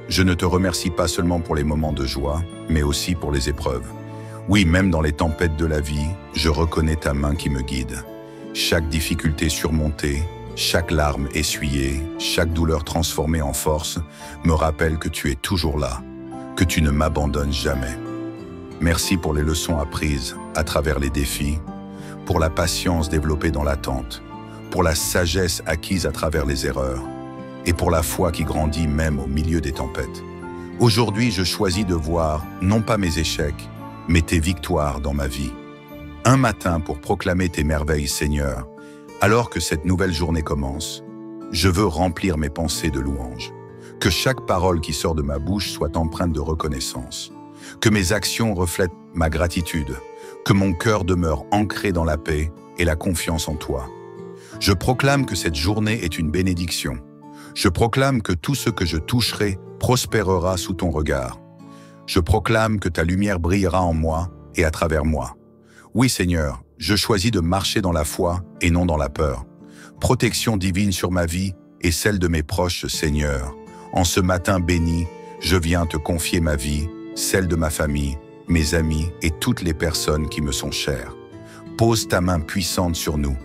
Je ne te remercie pas seulement pour les moments de joie, mais aussi pour les épreuves. Oui, même dans les tempêtes de la vie, je reconnais ta main qui me guide. Chaque difficulté surmontée, chaque larme essuyée, chaque douleur transformée en force me rappelle que tu es toujours là, que tu ne m'abandonnes jamais. Merci pour les leçons apprises à travers les défis, pour la patience développée dans l'attente, pour la sagesse acquise à travers les erreurs et pour la foi qui grandit même au milieu des tempêtes. Aujourd'hui, je choisis de voir non pas mes échecs, mais tes victoires dans ma vie. Un matin pour proclamer tes merveilles, Seigneur. Alors que cette nouvelle journée commence, je veux remplir mes pensées de louanges. Que chaque parole qui sort de ma bouche soit empreinte de reconnaissance. Que mes actions reflètent ma gratitude. Que mon cœur demeure ancré dans la paix et la confiance en toi. Je proclame que cette journée est une bénédiction. Je proclame que tout ce que je toucherai prospérera sous ton regard. Je proclame que ta lumière brillera en moi et à travers moi. Oui, Seigneur, je choisis de marcher dans la foi et non dans la peur. Protection divine sur ma vie et celle de mes proches, Seigneur. En ce matin béni, je viens te confier ma vie, celle de ma famille, mes amis et toutes les personnes qui me sont chères. Pose ta main puissante sur nous.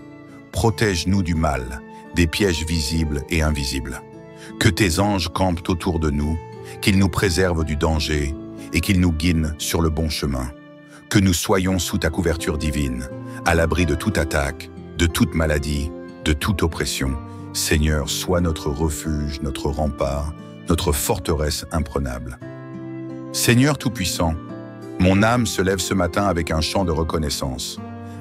Protège-nous du mal, des pièges visibles et invisibles. Que tes anges campent autour de nous, qu'ils nous préservent du danger et qu'ils nous guident sur le bon chemin. Que nous soyons sous ta couverture divine, à l'abri de toute attaque, de toute maladie, de toute oppression. Seigneur, sois notre refuge, notre rempart, notre forteresse imprenable. Seigneur Tout-Puissant, mon âme se lève ce matin avec un chant de reconnaissance.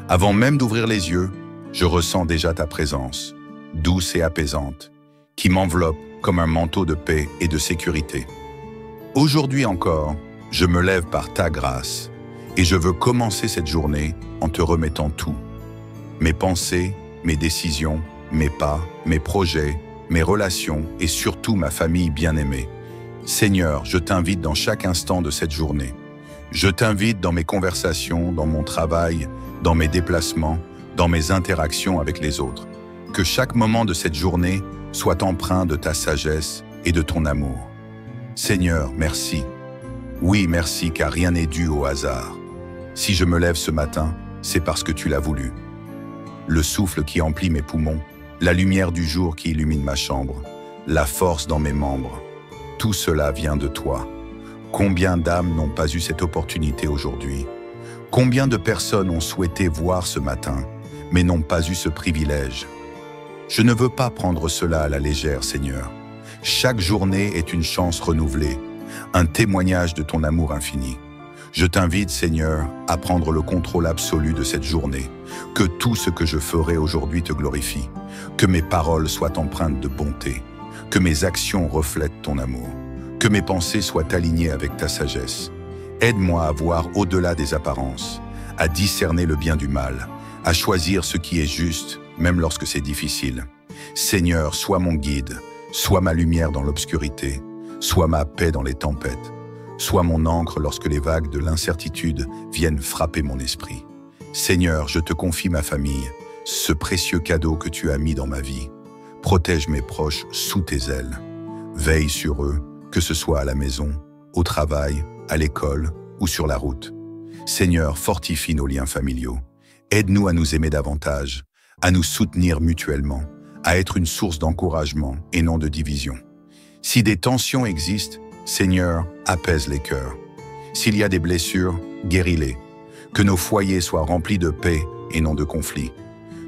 Avant même d'ouvrir les yeux, je ressens déjà ta présence, douce et apaisante, qui m'enveloppe comme un manteau de paix et de sécurité. Aujourd'hui encore, je me lève par ta grâce et je veux commencer cette journée en te remettant tout. mes pensées, mes décisions, mes pas, mes projets, mes relations et surtout ma famille bien-aimée. Seigneur, je t'invite dans chaque instant de cette journée. Je t'invite dans mes conversations, dans mon travail, dans mes déplacements, dans mes interactions avec les autres. Que chaque moment de cette journée soit empreint de ta sagesse et de ton amour. Seigneur, merci. Oui, merci, car rien n'est dû au hasard. Si je me lève ce matin, c'est parce que tu l'as voulu. Le souffle qui emplit mes poumons, la lumière du jour qui illumine ma chambre, la force dans mes membres, tout cela vient de toi. Combien d'âmes n'ont pas eu cette opportunité aujourd'hui? Combien de personnes ont souhaité voir ce matin, mais n'ont pas eu ce privilège? Je ne veux pas prendre cela à la légère, Seigneur. Chaque journée est une chance renouvelée, un témoignage de ton amour infini. Je t'invite, Seigneur, à prendre le contrôle absolu de cette journée. Que tout ce que je ferai aujourd'hui te glorifie. Que mes paroles soient empreintes de bonté. Que mes actions reflètent ton amour. Que mes pensées soient alignées avec ta sagesse. Aide-moi à voir au-delà des apparences, à discerner le bien du mal, à choisir ce qui est juste, même lorsque c'est difficile. Seigneur, sois mon guide, sois ma lumière dans l'obscurité, sois ma paix dans les tempêtes. Sois mon ancre lorsque les vagues de l'incertitude viennent frapper mon esprit. Seigneur, je te confie ma famille, ce précieux cadeau que tu as mis dans ma vie. Protège mes proches sous tes ailes. Veille sur eux, que ce soit à la maison, au travail, à l'école ou sur la route. Seigneur, fortifie nos liens familiaux. Aide-nous à nous aimer davantage, à nous soutenir mutuellement, à être une source d'encouragement et non de division. Si des tensions existent, Seigneur, apaise les cœurs. S'il y a des blessures, guéris-les. Que nos foyers soient remplis de paix et non de conflits.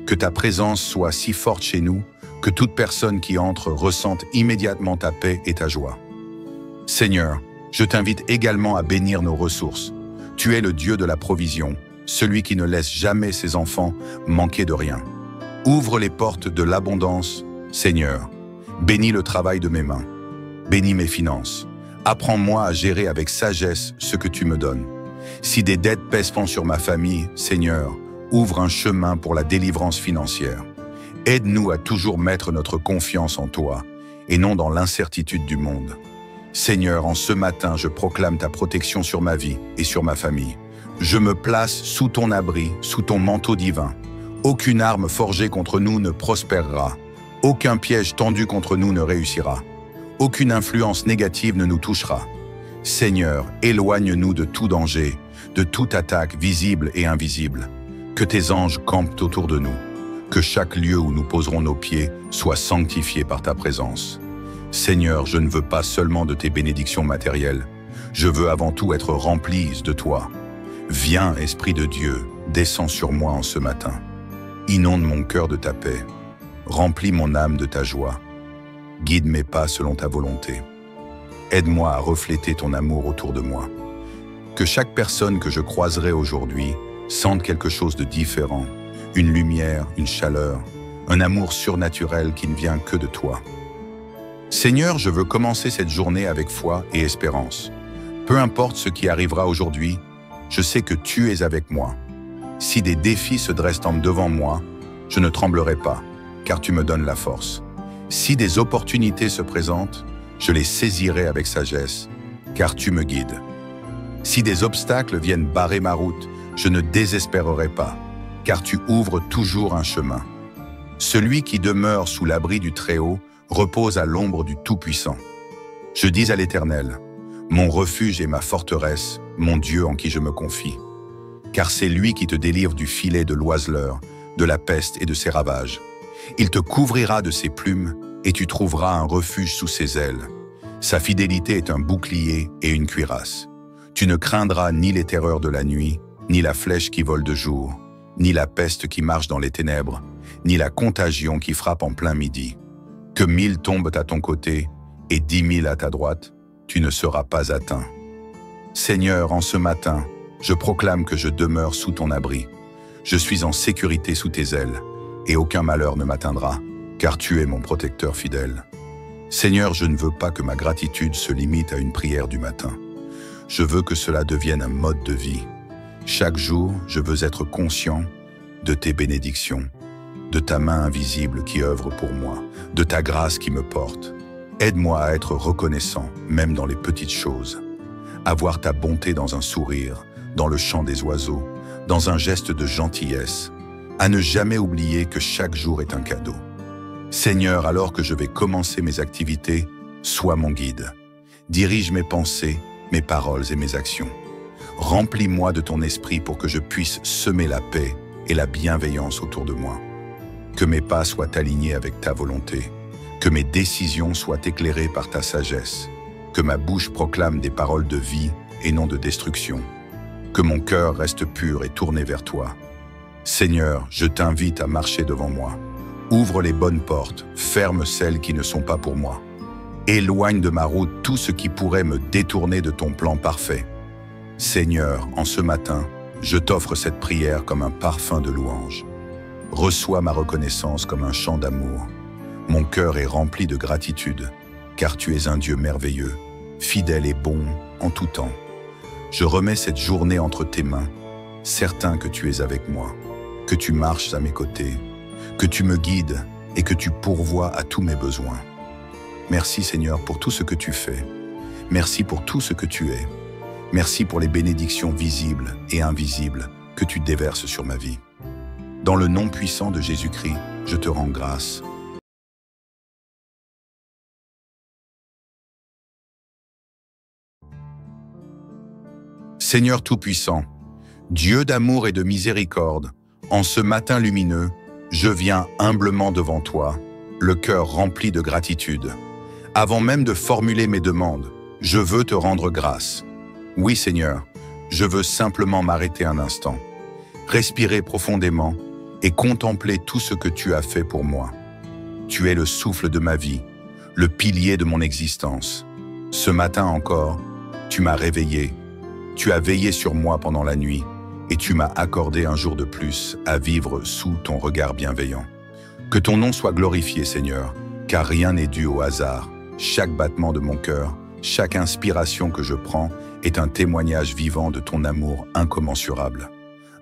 Que ta présence soit si forte chez nous que toute personne qui entre ressente immédiatement ta paix et ta joie. Seigneur, je t'invite également à bénir nos ressources. Tu es le Dieu de la provision, celui qui ne laisse jamais ses enfants manquer de rien. Ouvre les portes de l'abondance, Seigneur. Bénis le travail de mes mains. Bénis mes finances. Apprends-moi à gérer avec sagesse ce que tu me donnes. Si des dettes pèseront sur ma famille, Seigneur, ouvre un chemin pour la délivrance financière. Aide-nous à toujours mettre notre confiance en toi et non dans l'incertitude du monde. Seigneur, en ce matin, je proclame ta protection sur ma vie et sur ma famille. Je me place sous ton abri, sous ton manteau divin. Aucune arme forgée contre nous ne prospérera. Aucun piège tendu contre nous ne réussira. Aucune influence négative ne nous touchera. Seigneur, éloigne-nous de tout danger, de toute attaque visible et invisible. Que tes anges campent autour de nous. Que chaque lieu où nous poserons nos pieds soit sanctifié par ta présence. Seigneur, je ne veux pas seulement de tes bénédictions matérielles. Je veux avant tout être rempli de toi. Viens, Esprit de Dieu, descends sur moi en ce matin. Inonde mon cœur de ta paix. Remplis mon âme de ta joie. Guide mes pas selon ta volonté. Aide-moi à refléter ton amour autour de moi. Que chaque personne que je croiserai aujourd'hui sente quelque chose de différent. Une lumière, une chaleur, un amour surnaturel qui ne vient que de toi. Seigneur, je veux commencer cette journée avec foi et espérance. Peu importe ce qui arrivera aujourd'hui, je sais que tu es avec moi. Si des défis se dressent devant moi, je ne tremblerai pas, car tu me donnes la force. Si des opportunités se présentent, je les saisirai avec sagesse, car tu me guides. Si des obstacles viennent barrer ma route, je ne désespérerai pas, car tu ouvres toujours un chemin. Celui qui demeure sous l'abri du Très-Haut repose à l'ombre du Tout-Puissant. Je dis à l'Éternel, mon refuge et ma forteresse, mon Dieu en qui je me confie. Car c'est lui qui te délivre du filet de l'oiseleur, de la peste et de ses ravages. Il te couvrira de ses plumes et tu trouveras un refuge sous ses ailes. Sa fidélité est un bouclier et une cuirasse. Tu ne craindras ni les terreurs de la nuit, ni la flèche qui vole de jour, ni la peste qui marche dans les ténèbres, ni la contagion qui frappe en plein midi. Que 1000 tombent à ton côté et 10 000 à ta droite, tu ne seras pas atteint. Seigneur, en ce matin, je proclame que je demeure sous ton abri. Je suis en sécurité sous tes ailes, et aucun malheur ne m'atteindra, car tu es mon protecteur fidèle. Seigneur, je ne veux pas que ma gratitude se limite à une prière du matin. Je veux que cela devienne un mode de vie. Chaque jour, je veux être conscient de tes bénédictions, de ta main invisible qui œuvre pour moi, de ta grâce qui me porte. Aide-moi à être reconnaissant, même dans les petites choses. À voir ta bonté dans un sourire, dans le chant des oiseaux, dans un geste de gentillesse, à ne jamais oublier que chaque jour est un cadeau. Seigneur, alors que je vais commencer mes activités, sois mon guide. Dirige mes pensées, mes paroles et mes actions. Remplis-moi de ton esprit pour que je puisse semer la paix et la bienveillance autour de moi. Que mes pas soient alignés avec ta volonté, que mes décisions soient éclairées par ta sagesse, que ma bouche proclame des paroles de vie et non de destruction, que mon cœur reste pur et tourné vers toi. Seigneur, je t'invite à marcher devant moi. Ouvre les bonnes portes, ferme celles qui ne sont pas pour moi. Éloigne de ma route tout ce qui pourrait me détourner de ton plan parfait. Seigneur, en ce matin, je t'offre cette prière comme un parfum de louange. Reçois ma reconnaissance comme un chant d'amour. Mon cœur est rempli de gratitude, car tu es un Dieu merveilleux, fidèle et bon en tout temps. Je remets cette journée entre tes mains, certain que tu es avec moi, que tu marches à mes côtés, que tu me guides et que tu pourvois à tous mes besoins. Merci Seigneur pour tout ce que tu fais. Merci pour tout ce que tu es. Merci pour les bénédictions visibles et invisibles que tu déverses sur ma vie. Dans le nom puissant de Jésus-Christ, je te rends grâce. Seigneur Tout-Puissant, Dieu d'amour et de miséricorde, en ce matin lumineux, je viens humblement devant toi, le cœur rempli de gratitude. Avant même de formuler mes demandes, je veux te rendre grâce. Oui Seigneur, je veux simplement m'arrêter un instant, respirer profondément et contempler tout ce que tu as fait pour moi. Tu es le souffle de ma vie, le pilier de mon existence. Ce matin encore, tu m'as réveillé, tu as veillé sur moi pendant la nuit et tu m'as accordé un jour de plus à vivre sous ton regard bienveillant. Que ton nom soit glorifié, Seigneur, car rien n'est dû au hasard. Chaque battement de mon cœur, chaque inspiration que je prends est un témoignage vivant de ton amour incommensurable.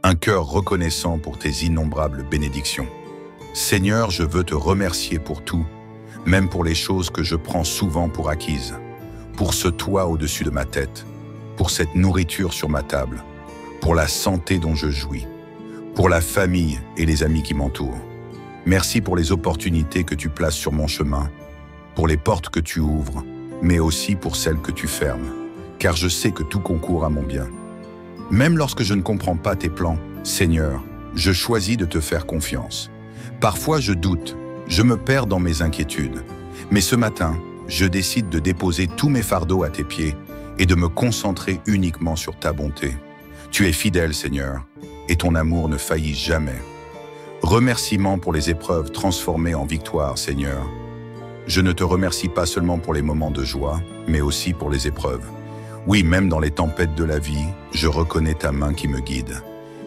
Un cœur reconnaissant pour tes innombrables bénédictions. Seigneur, je veux te remercier pour tout, même pour les choses que je prends souvent pour acquises, pour ce toit au-dessus de ma tête, pour cette nourriture sur ma table, pour la santé dont je jouis, pour la famille et les amis qui m'entourent. Merci pour les opportunités que tu places sur mon chemin, pour les portes que tu ouvres, mais aussi pour celles que tu fermes, car je sais que tout concourt à mon bien. Même lorsque je ne comprends pas tes plans, Seigneur, je choisis de te faire confiance. Parfois je doute, je me perds dans mes inquiétudes, mais ce matin, je décide de déposer tous mes fardeaux à tes pieds et de me concentrer uniquement sur ta bonté. Tu es fidèle, Seigneur, et ton amour ne faillit jamais. Remerciements pour les épreuves transformées en victoire, Seigneur. Je ne te remercie pas seulement pour les moments de joie, mais aussi pour les épreuves. Oui, même dans les tempêtes de la vie, je reconnais ta main qui me guide.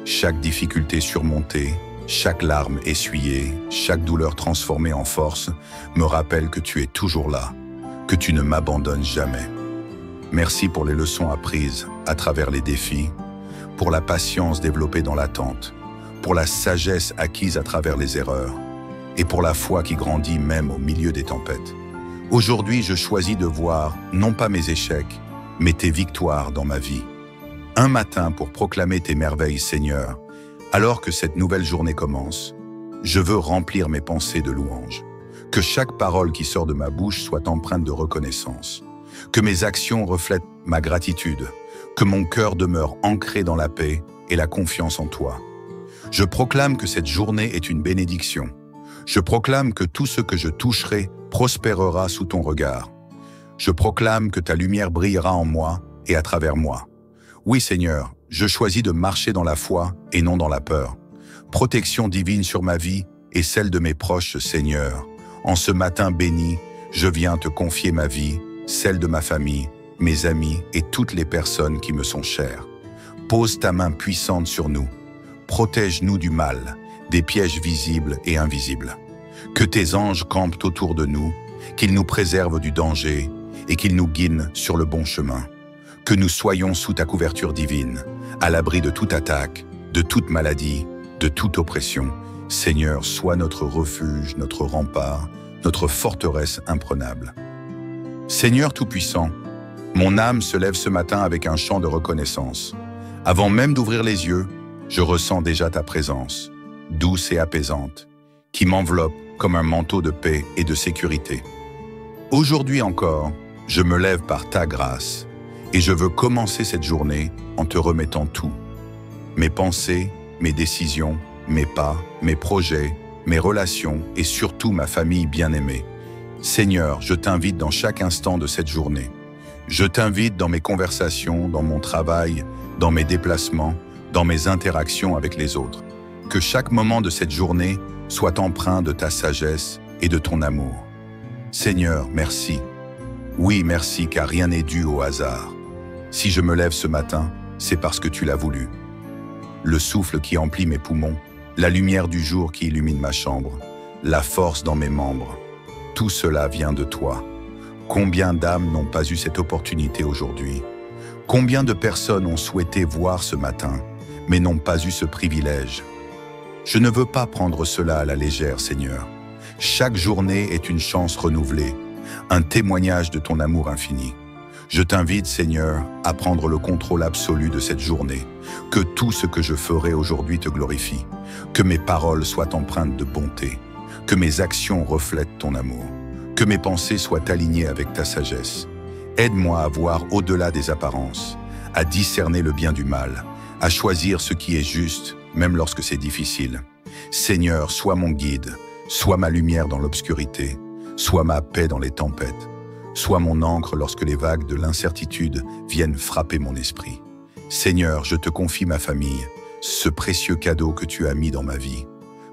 Chaque difficulté surmontée, chaque larme essuyée, chaque douleur transformée en force me rappelle que tu es toujours là, que tu ne m'abandonnes jamais. Merci pour les leçons apprises à travers les défis, pour la patience développée dans l'attente, pour la sagesse acquise à travers les erreurs, et pour la foi qui grandit même au milieu des tempêtes. Aujourd'hui, je choisis de voir non pas mes échecs, mais tes victoires dans ma vie. Un matin pour proclamer tes merveilles, Seigneur, alors que cette nouvelle journée commence, je veux remplir mes pensées de louanges. Que chaque parole qui sort de ma bouche soit empreinte de reconnaissance. Que mes actions reflètent ma gratitude. Que mon cœur demeure ancré dans la paix et la confiance en toi. Je proclame que cette journée est une bénédiction. Je proclame que tout ce que je toucherai prospérera sous ton regard. Je proclame que ta lumière brillera en moi et à travers moi. Oui, Seigneur, je choisis de marcher dans la foi et non dans la peur. Protection divine sur ma vie et celle de mes proches, Seigneur. En ce matin béni, je viens te confier ma vie, celle de ma famille, mes amis et toutes les personnes qui me sont chères. Pose ta main puissante sur nous. Protège-nous du mal, des pièges visibles et invisibles. Que tes anges campent autour de nous, qu'ils nous préservent du danger et qu'ils nous guident sur le bon chemin. Que nous soyons sous ta couverture divine, à l'abri de toute attaque, de toute maladie, de toute oppression. Seigneur, sois notre refuge, notre rempart, notre forteresse imprenable. Seigneur Tout-Puissant, mon âme se lève ce matin avec un chant de reconnaissance. Avant même d'ouvrir les yeux, je ressens déjà ta présence, douce et apaisante, qui m'enveloppe comme un manteau de paix et de sécurité. Aujourd'hui encore, je me lève par ta grâce et je veux commencer cette journée en te remettant tout. Mes pensées, mes décisions, mes pas, mes projets, mes relations et surtout ma famille bien-aimée. Seigneur, je t'invite dans chaque instant de cette journée. Je t'invite dans mes conversations, dans mon travail, dans mes déplacements, dans mes interactions avec les autres. Que chaque moment de cette journée soit empreint de ta sagesse et de ton amour. Seigneur, merci. Oui, merci, car rien n'est dû au hasard. Si je me lève ce matin, c'est parce que tu l'as voulu. Le souffle qui emplit mes poumons, la lumière du jour qui illumine ma chambre, la force dans mes membres, tout cela vient de toi. Combien d'âmes n'ont pas eu cette opportunité aujourd'hui? Combien de personnes ont souhaité voir ce matin, mais n'ont pas eu ce privilège? Je ne veux pas prendre cela à la légère, Seigneur. Chaque journée est une chance renouvelée, un témoignage de ton amour infini. Je t'invite, Seigneur, à prendre le contrôle absolu de cette journée, que tout ce que je ferai aujourd'hui te glorifie, que mes paroles soient empreintes de bonté, que mes actions reflètent ton amour, que mes pensées soient alignées avec ta sagesse. Aide-moi à voir au-delà des apparences, à discerner le bien du mal, à choisir ce qui est juste, même lorsque c'est difficile. Seigneur, sois mon guide, sois ma lumière dans l'obscurité, sois ma paix dans les tempêtes, sois mon ancre lorsque les vagues de l'incertitude viennent frapper mon esprit. Seigneur, je te confie ma famille, ce précieux cadeau que tu as mis dans ma vie.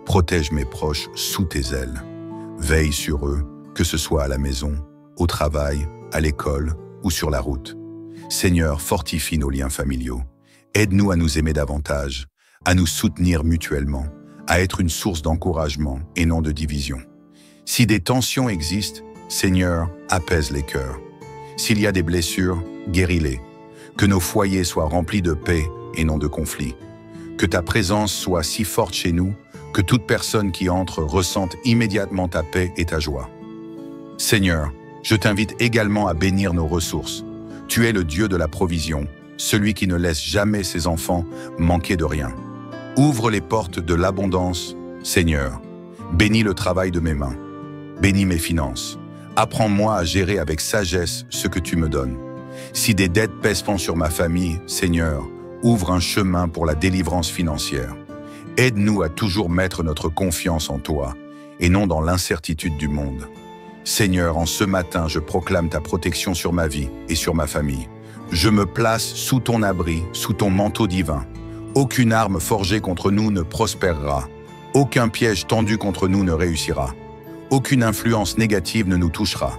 Protège mes proches sous tes ailes. Veille sur eux, que ce soit à la maison, au travail, à l'école ou sur la route. Seigneur, fortifie nos liens familiaux. Aide-nous à nous aimer davantage, à nous soutenir mutuellement, à être une source d'encouragement et non de division. Si des tensions existent, Seigneur, apaise les cœurs. S'il y a des blessures, guéris-les. Que nos foyers soient remplis de paix et non de conflits. Que ta présence soit si forte chez nous que toute personne qui entre ressente immédiatement ta paix et ta joie. Seigneur, je t'invite également à bénir nos ressources. Tu es le Dieu de la provision, celui qui ne laisse jamais ses enfants manquer de rien. Ouvre les portes de l'abondance, Seigneur. Bénis le travail de mes mains. Bénis mes finances. Apprends-moi à gérer avec sagesse ce que tu me donnes. Si des dettes pèsent sur ma famille, Seigneur, ouvre un chemin pour la délivrance financière. Aide-nous à toujours mettre notre confiance en toi et non dans l'incertitude du monde. Seigneur, en ce matin, je proclame ta protection sur ma vie et sur ma famille. Je me place sous ton abri, sous ton manteau divin. Aucune arme forgée contre nous ne prospérera. Aucun piège tendu contre nous ne réussira. Aucune influence négative ne nous touchera.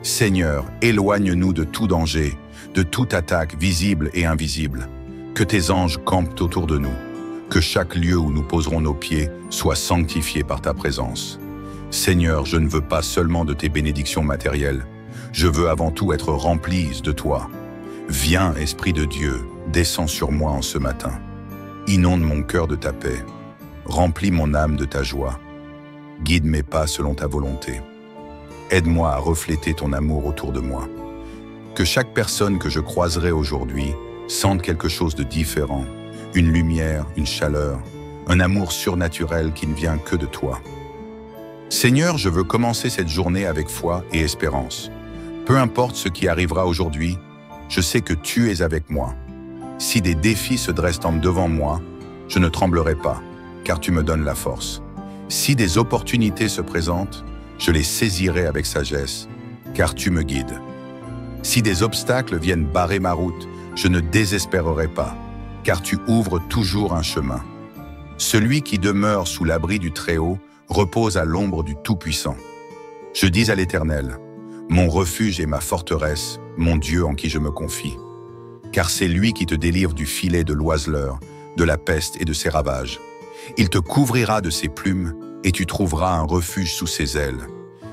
Seigneur, éloigne-nous de tout danger, de toute attaque visible et invisible. Que tes anges campent autour de nous. Que chaque lieu où nous poserons nos pieds soit sanctifié par ta présence. Seigneur, je ne veux pas seulement de tes bénédictions matérielles. Je veux avant tout être rempli de toi. Viens, Esprit de Dieu, descends sur moi en ce matin. Inonde mon cœur de ta paix. Remplis mon âme de ta joie. Guide mes pas selon ta volonté. Aide-moi à refléter ton amour autour de moi. Que chaque personne que je croiserai aujourd'hui sente quelque chose de différent. Une lumière, une chaleur, un amour surnaturel qui ne vient que de toi. Seigneur, je veux commencer cette journée avec foi et espérance. Peu importe ce qui arrivera aujourd'hui, je sais que tu es avec moi. Si des défis se dressent devant moi, je ne tremblerai pas, car tu me donnes la force. Si des opportunités se présentent, je les saisirai avec sagesse, car tu me guides. Si des obstacles viennent barrer ma route, je ne désespérerai pas, car tu ouvres toujours un chemin. Celui qui demeure sous l'abri du Très-Haut repose à l'ombre du Tout-Puissant. Je dis à l'Éternel, mon refuge et ma forteresse, mon Dieu en qui je me confie. Car c'est lui qui te délivre du filet de l'oiseleur, de la peste et de ses ravages. Il te couvrira de ses plumes et tu trouveras un refuge sous ses ailes.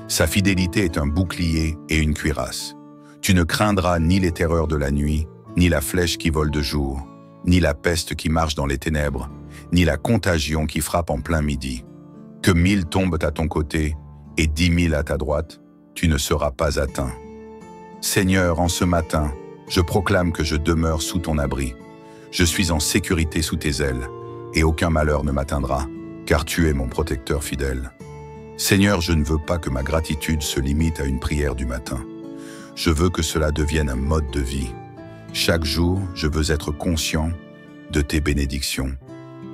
Sa fidélité est un bouclier et une cuirasse. Tu ne craindras ni les terreurs de la nuit, ni la flèche qui vole de jour, ni la peste qui marche dans les ténèbres, ni la contagion qui frappe en plein midi. Que 1000 tombent à ton côté et 10 000 à ta droite, tu ne seras pas atteint. Seigneur, en ce matin, je proclame que je demeure sous ton abri. Je suis en sécurité sous tes ailes, et aucun malheur ne m'atteindra, car tu es mon protecteur fidèle. Seigneur, je ne veux pas que ma gratitude se limite à une prière du matin. Je veux que cela devienne un mode de vie. Chaque jour, je veux être conscient de tes bénédictions,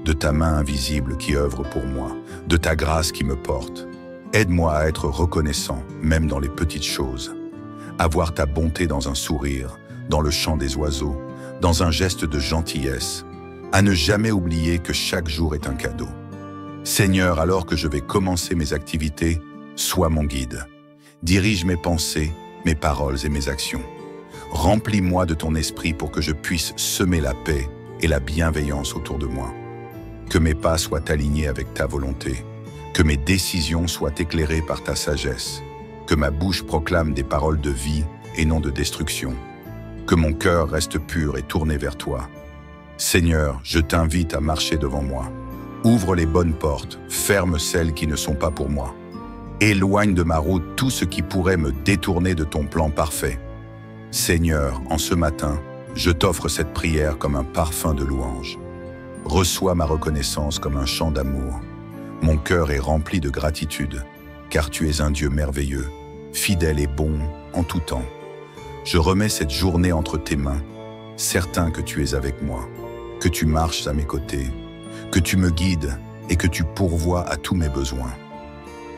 de ta main invisible qui œuvre pour moi, de ta grâce qui me porte. Aide-moi à être reconnaissant, même dans les petites choses. À voir ta bonté dans un sourire, dans le chant des oiseaux, dans un geste de gentillesse, à ne jamais oublier que chaque jour est un cadeau. Seigneur, alors que je vais commencer mes activités, sois mon guide. Dirige mes pensées, mes paroles et mes actions. Remplis-moi de ton esprit pour que je puisse semer la paix et la bienveillance autour de moi. Que mes pas soient alignés avec ta volonté, que mes décisions soient éclairées par ta sagesse, que ma bouche proclame des paroles de vie et non de destruction, que mon cœur reste pur et tourné vers toi. Seigneur, je t'invite à marcher devant moi. Ouvre les bonnes portes, ferme celles qui ne sont pas pour moi. Éloigne de ma route tout ce qui pourrait me détourner de ton plan parfait. Seigneur, en ce matin, je t'offre cette prière comme un parfum de louange. Reçois ma reconnaissance comme un chant d'amour. Mon cœur est rempli de gratitude, car tu es un Dieu merveilleux, fidèle et bon en tout temps. Je remets cette journée entre tes mains, certain que tu es avec moi, que tu marches à mes côtés, que tu me guides et que tu pourvois à tous mes besoins.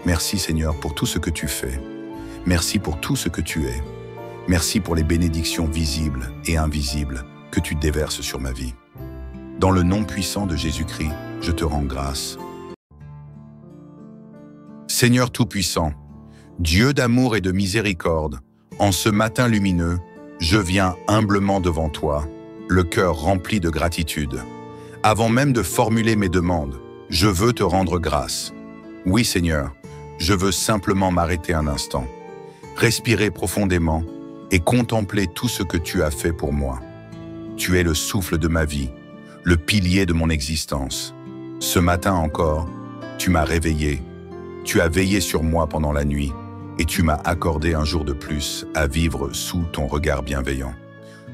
Merci Seigneur pour tout ce que tu fais. Merci pour tout ce que tu es. Merci pour les bénédictions visibles et invisibles que tu déverses sur ma vie. Dans le nom puissant de Jésus-Christ, je te rends grâce. Seigneur Tout-Puissant, Dieu d'amour et de miséricorde, en ce matin lumineux, je viens humblement devant toi, le cœur rempli de gratitude. Avant même de formuler mes demandes, je veux te rendre grâce. Oui Seigneur, je veux simplement m'arrêter un instant, respirer profondément et contempler tout ce que tu as fait pour moi. Tu es le souffle de ma vie, le pilier de mon existence. Ce matin encore, tu m'as réveillé, tu as veillé sur moi pendant la nuit et tu m'as accordé un jour de plus à vivre sous ton regard bienveillant.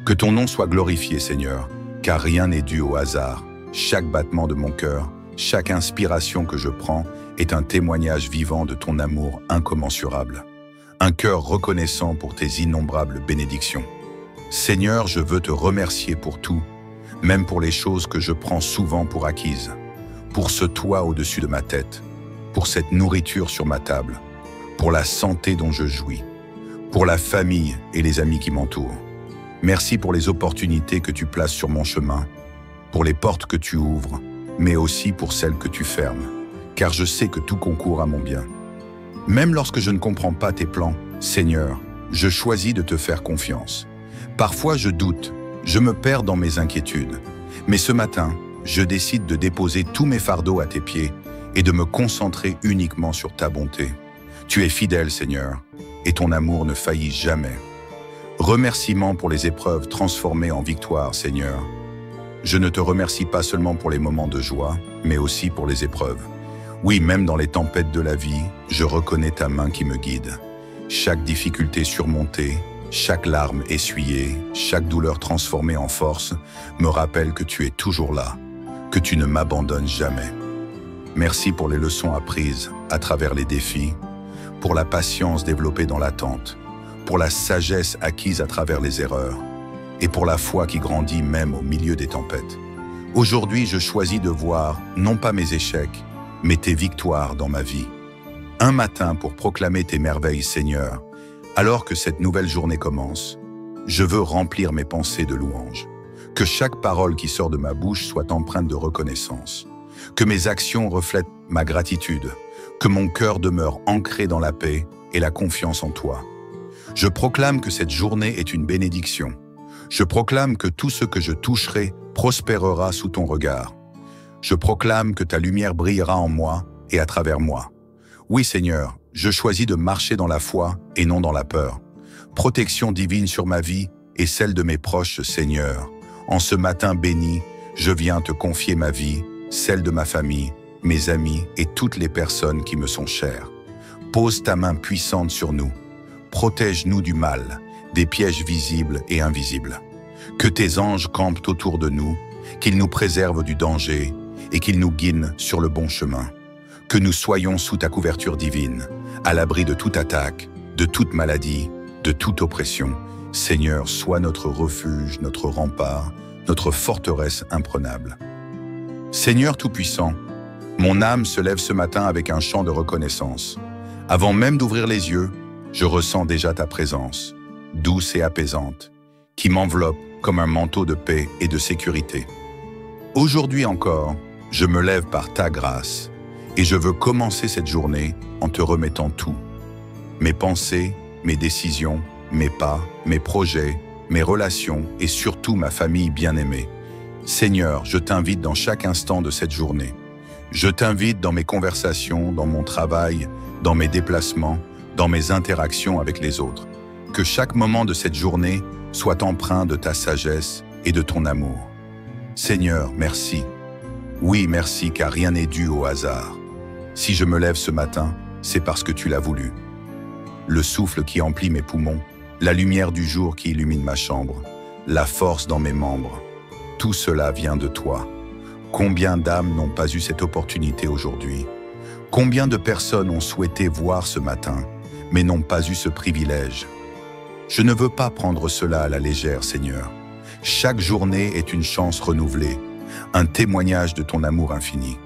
Que ton nom soit glorifié, Seigneur, car rien n'est dû au hasard. Chaque battement de mon cœur, chaque inspiration que je prends est un témoignage vivant de ton amour incommensurable. Un cœur reconnaissant pour tes innombrables bénédictions. Seigneur, je veux te remercier pour tout, même pour les choses que je prends souvent pour acquises, pour ce toit au-dessus de ma tête, pour cette nourriture sur ma table, pour la santé dont je jouis, pour la famille et les amis qui m'entourent. Merci pour les opportunités que tu places sur mon chemin, pour les portes que tu ouvres, mais aussi pour celles que tu fermes, car je sais que tout concourt à mon bien. Même lorsque je ne comprends pas tes plans, Seigneur, je choisis de te faire confiance. Parfois je doute, je me perds dans mes inquiétudes, mais ce matin, je décide de déposer tous mes fardeaux à tes pieds et de me concentrer uniquement sur ta bonté. Tu es fidèle, Seigneur, et ton amour ne faillit jamais. Remerciements pour les épreuves transformées en victoire, Seigneur. Je ne te remercie pas seulement pour les moments de joie, mais aussi pour les épreuves. Oui, même dans les tempêtes de la vie, je reconnais ta main qui me guide. Chaque difficulté surmontée, chaque larme essuyée, chaque douleur transformée en force me rappelle que tu es toujours là, que tu ne m'abandonnes jamais. Merci pour les leçons apprises à travers les défis, pour la patience développée dans l'attente, pour la sagesse acquise à travers les erreurs, et pour la foi qui grandit même au milieu des tempêtes. Aujourd'hui, je choisis de voir non pas mes échecs, mais tes victoires dans ma vie. Un matin pour proclamer tes merveilles, Seigneur. Alors que cette nouvelle journée commence, je veux remplir mes pensées de louanges. Que chaque parole qui sort de ma bouche soit empreinte de reconnaissance. Que mes actions reflètent ma gratitude. Que mon cœur demeure ancré dans la paix et la confiance en toi. Je proclame que cette journée est une bénédiction. Je proclame que tout ce que je toucherai prospérera sous ton regard. Je proclame que ta lumière brillera en moi et à travers moi. Oui, Seigneur, je choisis de marcher dans la foi et non dans la peur. Protection divine sur ma vie et celle de mes proches, Seigneur. En ce matin béni, je viens te confier ma vie, celle de ma famille, mes amis et toutes les personnes qui me sont chères. Pose ta main puissante sur nous. Protège-nous du mal, des pièges visibles et invisibles. Que tes anges campent autour de nous, qu'ils nous préservent du danger et qu'ils nous guident sur le bon chemin. Que nous soyons sous ta couverture divine, à l'abri de toute attaque, de toute maladie, de toute oppression. Seigneur, sois notre refuge, notre rempart, notre forteresse imprenable. Seigneur Tout-Puissant, mon âme se lève ce matin avec un chant de reconnaissance. Avant même d'ouvrir les yeux, je ressens déjà ta présence, douce et apaisante, qui m'enveloppe comme un manteau de paix et de sécurité. Aujourd'hui encore, je me lève par ta grâce et je veux commencer cette journée en te remettant tout. Mes pensées, mes décisions, mes pas, mes projets, mes relations et surtout ma famille bien-aimée. Seigneur, je t'invite dans chaque instant de cette journée. Je t'invite dans mes conversations, dans mon travail, dans mes déplacements, dans mes interactions avec les autres. Que chaque moment de cette journée soit empreint de ta sagesse et de ton amour. Seigneur, merci. Oui, merci, car rien n'est dû au hasard. Si je me lève ce matin, c'est parce que tu l'as voulu. Le souffle qui emplit mes poumons, la lumière du jour qui illumine ma chambre, la force dans mes membres, tout cela vient de toi. Combien d'âmes n'ont pas eu cette opportunité aujourd'hui? Combien de personnes ont souhaité voir ce matin, mais n'ont pas eu ce privilège? Je ne veux pas prendre cela à la légère, Seigneur. Chaque journée est une chance renouvelée, un témoignage de ton amour infini.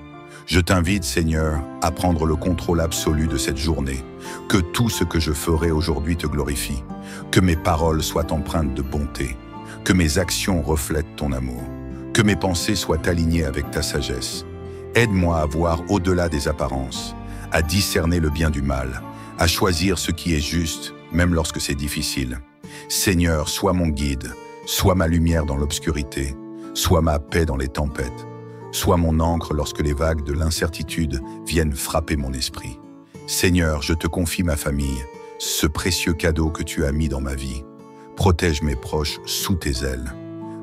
Je t'invite, Seigneur, à prendre le contrôle absolu de cette journée. Que tout ce que je ferai aujourd'hui te glorifie. Que mes paroles soient empreintes de bonté. Que mes actions reflètent ton amour. Que mes pensées soient alignées avec ta sagesse. Aide-moi à voir au-delà des apparences, à discerner le bien du mal, à choisir ce qui est juste, même lorsque c'est difficile. Seigneur, sois mon guide, sois ma lumière dans l'obscurité, sois ma paix dans les tempêtes. Sois mon ancre lorsque les vagues de l'incertitude viennent frapper mon esprit. Seigneur, je te confie ma famille, ce précieux cadeau que tu as mis dans ma vie. Protège mes proches sous tes ailes.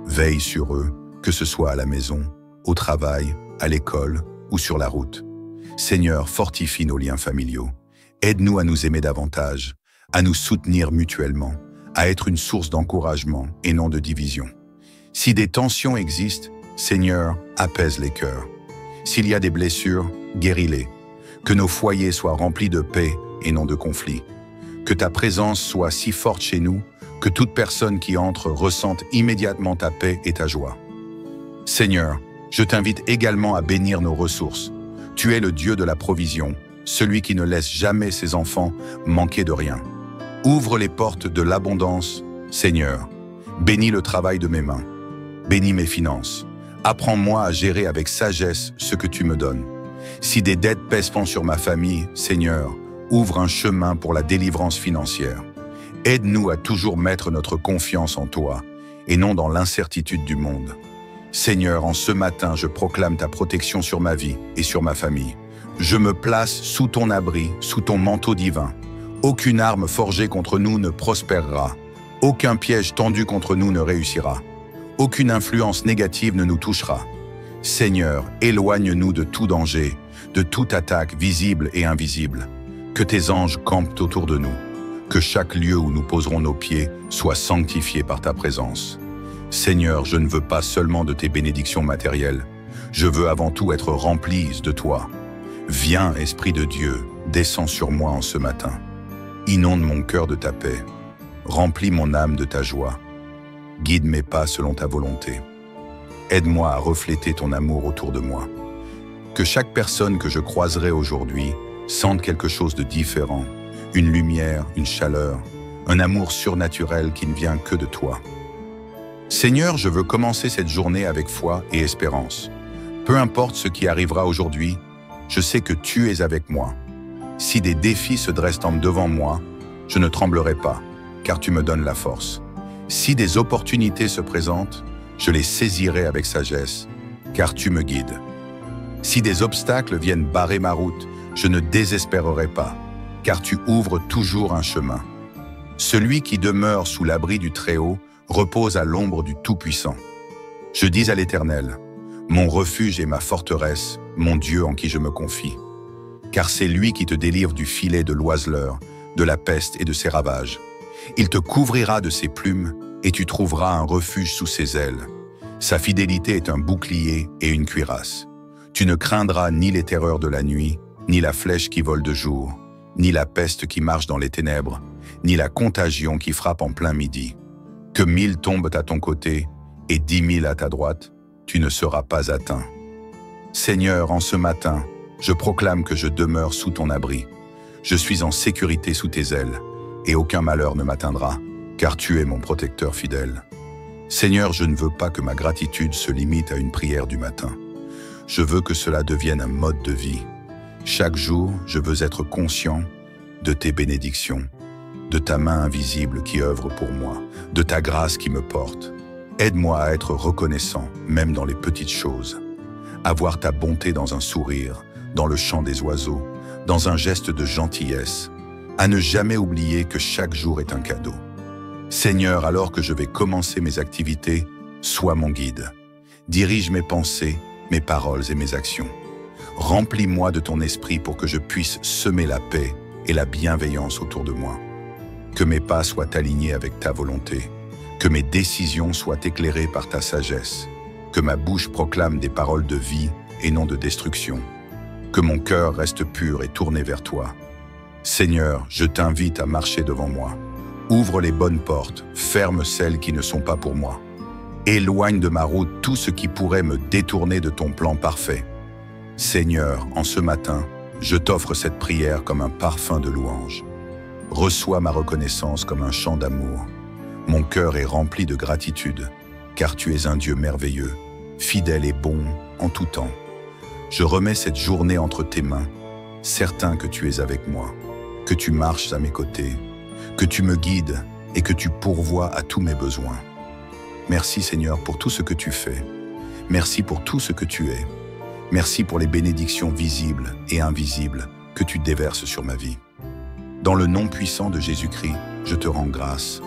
Veille sur eux, que ce soit à la maison, au travail, à l'école ou sur la route. Seigneur, fortifie nos liens familiaux. Aide-nous à nous aimer davantage, à nous soutenir mutuellement, à être une source d'encouragement et non de division. Si des tensions existent, Seigneur, apaise les cœurs. S'il y a des blessures, guéris-les. Que nos foyers soient remplis de paix et non de conflits. Que ta présence soit si forte chez nous que toute personne qui entre ressente immédiatement ta paix et ta joie. Seigneur, je t'invite également à bénir nos ressources. Tu es le Dieu de la provision, celui qui ne laisse jamais ses enfants manquer de rien. Ouvre les portes de l'abondance, Seigneur. Bénis le travail de mes mains. Bénis mes finances. Apprends-moi à gérer avec sagesse ce que tu me donnes. Si des dettes pèseront sur ma famille, Seigneur, ouvre un chemin pour la délivrance financière. Aide-nous à toujours mettre notre confiance en toi et non dans l'incertitude du monde. Seigneur, en ce matin, je proclame ta protection sur ma vie et sur ma famille. Je me place sous ton abri, sous ton manteau divin. Aucune arme forgée contre nous ne prospérera. Aucun piège tendu contre nous ne réussira. Aucune influence négative ne nous touchera. Seigneur, éloigne-nous de tout danger, de toute attaque visible et invisible. Que tes anges campent autour de nous. Que chaque lieu où nous poserons nos pieds soit sanctifié par ta présence. Seigneur, je ne veux pas seulement de tes bénédictions matérielles. Je veux avant tout être rempli de toi. Viens, Esprit de Dieu, descends sur moi en ce matin. Inonde mon cœur de ta paix. Remplis mon âme de ta joie. Guide mes pas selon ta volonté. Aide-moi à refléter ton amour autour de moi. Que chaque personne que je croiserai aujourd'hui sente quelque chose de différent. Une lumière, une chaleur, un amour surnaturel qui ne vient que de toi. Seigneur, je veux commencer cette journée avec foi et espérance. Peu importe ce qui arrivera aujourd'hui, je sais que tu es avec moi. Si des défis se dressent devant moi, je ne tremblerai pas, car tu me donnes la force. Si des opportunités se présentent, je les saisirai avec sagesse, car tu me guides. Si des obstacles viennent barrer ma route, je ne désespérerai pas, car tu ouvres toujours un chemin. Celui qui demeure sous l'abri du Très-Haut repose à l'ombre du Tout-Puissant. Je dis à l'Éternel, mon refuge et ma forteresse, mon Dieu en qui je me confie. Car c'est lui qui te délivre du filet de l'oiseleur, de la peste et de ses ravages. Il te couvrira de ses plumes et tu trouveras un refuge sous ses ailes. Sa fidélité est un bouclier et une cuirasse. Tu ne craindras ni les terreurs de la nuit, ni la flèche qui vole de jour, ni la peste qui marche dans les ténèbres, ni la contagion qui frappe en plein midi. Que 1000 tombent à ton côté et 10 000 à ta droite, tu ne seras pas atteint. Seigneur, en ce matin, je proclame que je demeure sous ton abri. Je suis en sécurité sous tes ailes, et aucun malheur ne m'atteindra, car tu es mon protecteur fidèle. Seigneur, je ne veux pas que ma gratitude se limite à une prière du matin. Je veux que cela devienne un mode de vie. Chaque jour, je veux être conscient de tes bénédictions, de ta main invisible qui œuvre pour moi, de ta grâce qui me porte. Aide-moi à être reconnaissant, même dans les petites choses. À voir ta bonté dans un sourire, dans le chant des oiseaux, dans un geste de gentillesse, à ne jamais oublier que chaque jour est un cadeau. Seigneur, alors que je vais commencer mes activités, sois mon guide. Dirige mes pensées, mes paroles et mes actions. Remplis-moi de ton esprit pour que je puisse semer la paix et la bienveillance autour de moi. Que mes pas soient alignés avec ta volonté, que mes décisions soient éclairées par ta sagesse, que ma bouche proclame des paroles de vie et non de destruction, que mon cœur reste pur et tourné vers toi. Seigneur, je t'invite à marcher devant moi. Ouvre les bonnes portes, ferme celles qui ne sont pas pour moi. Éloigne de ma route tout ce qui pourrait me détourner de ton plan parfait. Seigneur, en ce matin, je t'offre cette prière comme un parfum de louange. Reçois ma reconnaissance comme un chant d'amour. Mon cœur est rempli de gratitude, car tu es un Dieu merveilleux, fidèle et bon en tout temps. Je remets cette journée entre tes mains, certain que tu es avec moi, que tu marches à mes côtés, que tu me guides et que tu pourvois à tous mes besoins. Merci Seigneur pour tout ce que tu fais. Merci pour tout ce que tu es. Merci pour les bénédictions visibles et invisibles que tu déverses sur ma vie. Dans le nom puissant de Jésus-Christ, je te rends grâce.